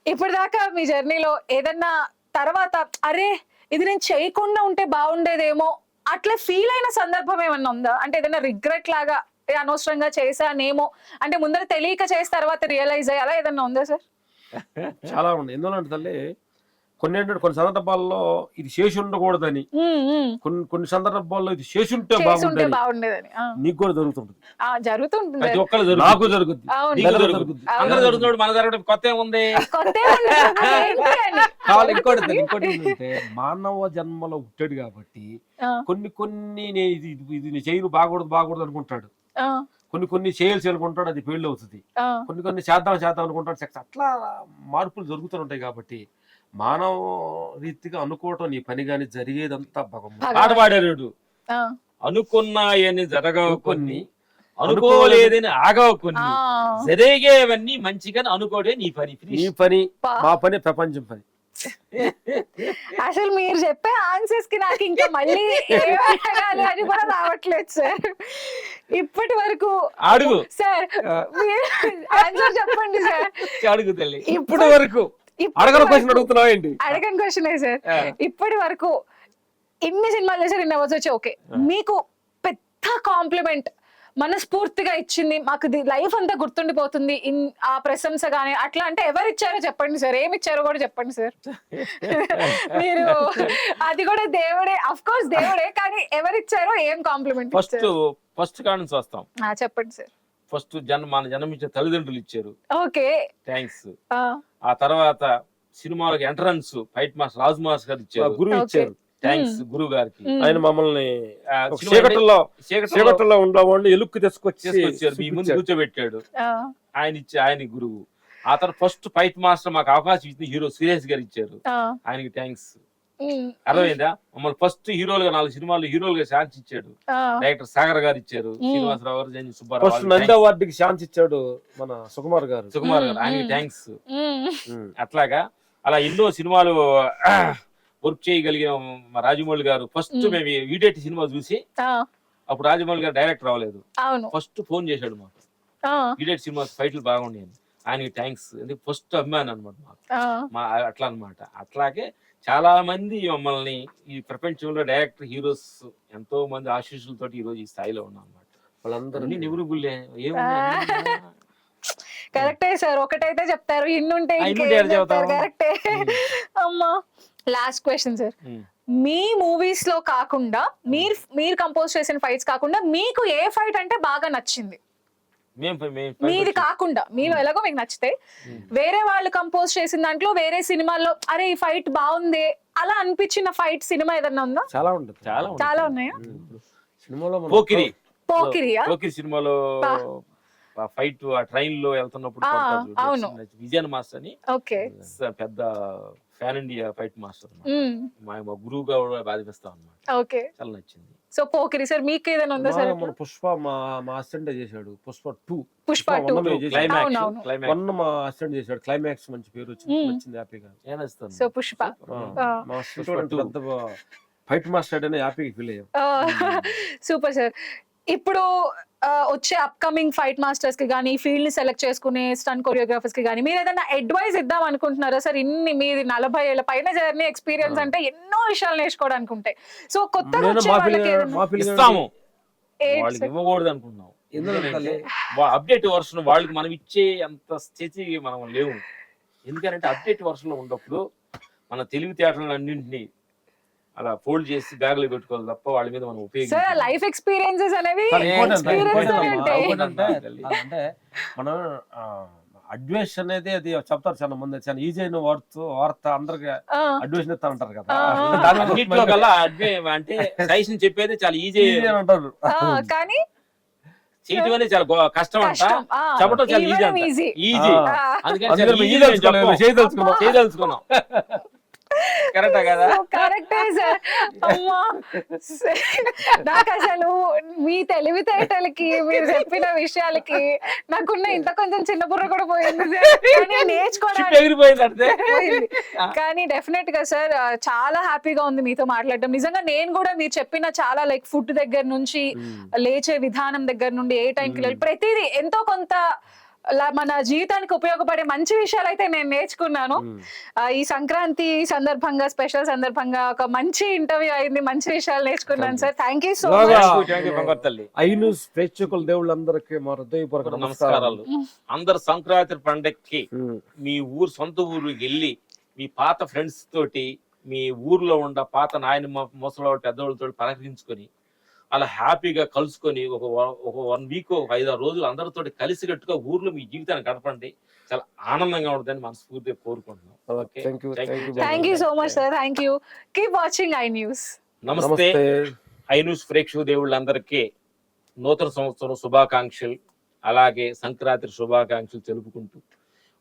ఇప్పుడు దాకా మీ జర్నీలో ఏదన్నా తర్వాత అరే ఇది నేను చేయకుండా ఉంటే బాగుండేదేమో అట్లా ఫీల్ అయిన సందర్భం ఏమన్నా ఉందా? అంటే ఏదైనా రిగ్రెట్ లాగా అనవసరంగా చేశానేమో అంటే ముందర తెలియక చేసి తర్వాత రియలైజ్ అయ్యి అలా ఏదన్నా ఉందా సార్? చాలా ఉన్నాయి. ఎందుకంటే తల్లి కొన్ని సందర్భాల్లో ఇది చేసి ఉండకూడదని, కొన్ని సందర్భాల్లో ఇది చేసి ఉంటే చేసుంటే బాగుంటుంది, బాగుండేదని. నీకు కూడా జరుగుతుంటుంది. జరుగుతుంటుంది ప్రతి సార్. ఒక్కళ్ళు నాకు జరుగుద్ది, అవును. నీకు అందరికీ జరుగుద్ది. జరుగుద్ది. అందరూ జరుగుతున్నాడు, మన జరగడం కొత్త ఏముంది? కొత్త ఏంటి అని. కావాలి. ఇంకోటి ఏంటంటే మానవ జన్మలో పుట్టాడు కాబట్టి ఆ, కొన్ని ఇది చేయరు బాగూడదు అనుకుంటాడు, ఆ, కొన్ని చేయాల్సి అనుకుంటాడు, అది పెళ్లి అవుతుంది, ఆ. కొన్ని చేద్దాం అనుకుంటాడు, సెక్స్. అట్లా మార్పులు జరుగుతుంటాయి కాబట్టి మానవ రీతిగా అనుకోవటం నీ పని కానీ జరిగేదంతా భగవంతుడు. పాట పాడారు, ఆ, అనుకున్నాయని జరగవు కొన్ని, అనుకోలేదని ఆగవు కొన్ని, ఆ. జరిగేవన్నీ మంచిగా అనుకోవడే నీ పని. నీ పని పా. మా పని ప్రపంచం పని. అసలు మీరు చెప్పే ఆన్సర్స్ కి నాకు ఇంకా మళ్ళీ ఏం అడగాలి అని కూడా రావట్లేదు సార్. ఇప్పటి వరకు అడుగు సార్ మీరు ఆన్సర్ చెప్పండి సార్. అడుగు తల్లి. ఇప్పుడు వరకు అడగల క్వశ్చన్ అడుగుతున్నావు ఏంటి? అడగని క్వశ్చన్ సార్. ఆ. ఇప్పటి వరకు ఎన్ని సినిమాలు చేశారు, ఇన్ని అవార్డ్స్ వచ్చాయి, ఓకే, మీకు పెద్ద కాంప్లిమెంట్ మనస్ఫూర్తిగా ఇచ్చింది, మాకు లైఫ్ అంతా గుర్తుండిపోతుంది ఆ ప్రశంస గానీ అట్లా అంటే ఎవరు ఇచ్చారో చెప్పండి సార్. ఏమి ఇచ్చారో కూడా చెప్పండి సార్. మీరు అది కూడా దేవుడే, అఫ్ కోర్స్ దేవుడే, కానీ ఎవరిచ్చారో ఏం కాంప్లిమెంట్ ఫస్ట్ కాడ నుంచి వస్తాం. చెప్పండి సార్. ఫస్ట్ మన జన్మించిన తల్లిదండ్రులు ఇచ్చారు, ఓకే. థ్యాంక్స్. ఆ తర్వాత సినిమాలకు ఎంట్రన్స్ ఫైట్ మాస్టర్ రాజు మాస్టర్ గారు ఇచ్చారు, గురువు Okay. ఇచ్చారు. థ్యాంక్స్ గురువు గారికి. ఆయన మమ్మల్ని సినిమా చీకట్లో ఉండేవాళ్ళు ఎలుక్కు తీసుకొచ్చారు, మీ ముందు తీసుకొచ్చారు. కూర్చోబెట్టాడు, ఆయన గురువు. ఆ తర్వాత ఫస్ట్ ఫైట్ మాస్టర్ మాకు అవకాశం ఇచ్చింది హీరో సురేష్ గారు ఇచ్చారు, ఆయనకి థ్యాంక్స్. అర్థమైందా? మమ్మల్ని ఫస్ట్ హీరోలుగా 4 సినిమాలు హీరోలుగా ఛాన్స్ ఇచ్చాడు డైరెక్టర్ సాగర్ గారు ఇచ్చారు, శ్రీనివాసరావు గారు, జంజి ఫస్ట్ సుబ్బారావు, నంది అవార్డుకి ఛాన్స్ ఇచ్చాడు మన సుకుమార్ గారు. సుకుమార్ గారు, ఆయనకి థ్యాంక్స్. అట్లాగా అలా ఎన్నో సినిమాలు వర్క్ చేయగలిగిన మా రాజమౌళి గారు. ఫస్ట్ మేము వీడేటి సినిమా చూసి, అప్పుడు రాజమౌళి గారు డైరెక్టర్ అవ్వలేదు, ఫస్ట్ ఫోన్ చేశాడు మాకు, వీడేటి సినిమా ఫైట్లు బాగుండేది, ఆయనకి థ్యాంక్స్. ఎందుకు ఫస్ట్ అభిమాని అనమాట మాకు, అట్లా అనమాట. అట్లాగే చాలా మంది మమ్మల్ని ఈ ప్రపంచంలో డైరెక్టర్ హీరోస్ ఎంతో మంది ఆశీస్సులతో ఈ రోజు ఈ స్థాయిలో ఉన్నాం అనమాట. వాళ్ళందరూ నివృగుళ్ళే కరెక్టే సార్. ఒకటైతే చెప్తారు, ఇన్నుంటే కరెక్టే. అమ్మా, లాస్ట్ క్వశ్చన్ సార్. మీ మూవీస్ లో కాకుండా మీరు కంపోజ్ చేసిన ఫైట్స్ కాకుండా మీకు ఏ ఫైట్ అంటే బాగా నచ్చింది? మీది కాకుండా, మీరు ఎలాగో మీకు నచ్చితే వేరే వాళ్ళు కంపోజ్ చేసిన దాంట్లో వేరే సినిమాల్లో అరే ఈ ఫైట్ బాగుంది అలా అనిపించిన ఫైట్ సినిమా ఏదన్నా ఉందా? చాలా ఉంటుంది, చాలా ఉన్నాయా? సినిమాలో పోకిరి సినిమాలో ఫైట్ ఆ ట్రైన్ లో వెళ్తున్నప్పుడు విజయన్ మాస్టర్ అని పెద్ద ఫ్యాన్ ఇండియా ఫైట్ మాస్టర్, మా గురువుగా బాధిస్తాం అన్నమాట. చాలా నచ్చింది. సో పోకిరి సార్ మీకు ఏదైనా ఉందా సార్? మన పుష్ప మా అసిస్టెంట్ చేశాడు, పుష్ప 2 మా అసిస్టెంట్ చేశాడు, క్లైమాక్స్ మంచి పేరు వచ్చింది హ్యాపీగా. సో పుష్ప మా అసిస్టెంట్ ఫైట్ మాస్టర్ అనే హ్యాపీగా ఫీల్ అయ్యాం. Super sir. ఇప్పుడు వచ్చే అప్కమింగ్ ఫైట్ మాస్టర్స్ కి కానీ, ఫీల్డ్ ని సెలెక్ట్ చేసుకునే స్టంట్ కొరియోగ్రాఫర్స్ కి కానీ మీరు ఏదైనా అడ్వైస్ ఇద్దాం అనుకుంటున్నారా సార్? మీది 40 ఏళ్ల పైన జర్నీ ఎక్స్పీరియన్స్ అంటే ఎన్నో విషయాలు నేర్చుకోవడానికి ఉంటాయి. సో కొత్తగా వచ్చే వాళ్ళకి ఇస్తాము, వాళ్ళకి ఇవ్వకూడదు అనుకున్నాం. అప్డేట్ వర్షన్ వాళ్ళకి మనం ఇచ్చే అంత స్థితి మనం లేవు. ఎందుకంటే అప్డేట్ వర్షన్ లో ఉన్నప్పుడు మన తెలివితేటలను అన్నింటినీ అలా ఫోల్డ్ చేసి బ్యాగ్ లో పెట్టుకోవాలి తప్ప వాళ్ళ మీద మనం ఉపయోగించాలి. లైఫ్ ఎక్స్పీరియన్సెస్ అనేవి అంటే మనం అడ్వైస్ అనేది అది చెప్తారు చాలా మంది, చాలా ఈజీ అయిన వార్త అందరికి అడ్వైస్ ఇస్తా అంటారు కదా, అన్నింటిలో కల్లా అంటే సజెషన్ చెప్పేది చాలా ఈజీ అంటారు, కానీ చేయటం అనేది చాలా కష్టం అంట, చెప్పడం చాలా ఈజీ ఈజీ. అందుకని చేయదలుచుకున్నాం. కరెక్టా కదా? కరెక్టే సార్. అమ్మా, నాకు అసలు మీ తెలివితేటలకి మీరు చెప్పిన విషయాలకి నాకున్న ఇంత కొంచెం చిన్న బుర్ర కూడా పోయింది నేర్చుకోవడానికి. కానీ డెఫినెట్ గా సార్ చాలా హ్యాపీగా ఉంది మీతో మాట్లాడడం. నిజంగా నేను కూడా మీరు చెప్పిన చాలా లైక్ ఫుడ్ దగ్గర నుంచి లేచే విధానం దగ్గర నుండి ఏ టైంకి ప్రతిదీ ఎంతో కొంత మన జీవితానికి ఉపయోగపడే మంచి విషయాలు అయితే నేను నేర్చుకున్నాను. ఈ సంక్రాంతి సందర్భంగా, స్పెషల్ సందర్భంగా ఒక మంచి ఇంటర్వ్యూ అయింది, మంచి విషయాలు నేర్చుకున్నాను సార్. థ్యాంక్ యూ సో ఇలాగా మచ్. Thank you, బంగారు తల్లి. ఐన్యూస్ ప్రేక్షకుల దేవుళ్ళందరికీ మా హృదయపూర్వక నమస్కారాలు. అందరు సంక్రాంతి పండక్కి మీ సొంత ఊరికి వెళ్ళి మీ పాత ఫ్రెండ్స్ తోటి మీ ఊర్లో ఉన్న పాత నాయన ముసలి పెద్దవాళ్ళతో పలకరించుకొని అలా హ్యాపీగా కలుసుకొని ఒక 1 వీక్ 5-6 రోజులు అందరితో కలిసికట్టుగా ఊర్లో మీ జీవితాన్ని గడపండి. చాలా ఆనందంగా ఉంటుందని మనస్ఫూర్తిగా కోరుకుంటున్నాం. Okay? Thank you so much sir. Thank you. Keep watching I news. నమస్తే. ఐన్యూస్ ప్రేక్షక దేవుళ్ళందరికీ నూతన సంవత్సరం శుభాకాంక్షలు, అలాగే సంక్రాంతి శుభాకాంక్షలు తెలుపుకుంటూ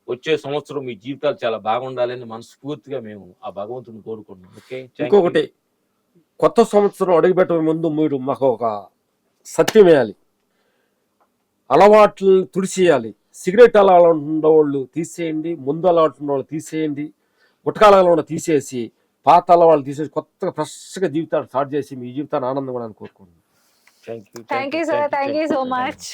వచ్చే సంవత్సరం మీ జీవితాలు చాలా బాగుండాలని మనస్ఫూర్తిగా మేము ఆ భగవంతుని కోరుకుంటున్నాం. ఓకే. ఇంకొకటి, కొత్త సంవత్సరం అడుగుపెట్టే ముందు మీరు మాకు ఒక సత్యం వేయాలి, అలవాట్లు తుడిచేయాలి. సిగరెట్ అలవాటు ఉండేవాళ్ళు తీసేయండి, ముందు అలవాటు ఉన్నవాళ్ళు తీసేయండి, గుట్కాల అలవాటు తీసేసి పాత అలవాళ్ళు తీసేసి కొత్తగా ఫ్రెష్గా జీవితాన్ని స్టార్ట్ చేసి మీ జీవితాన్ని ఆనందంగా కోరుకుంటున్నాను. Thank you sir. Thank you so much.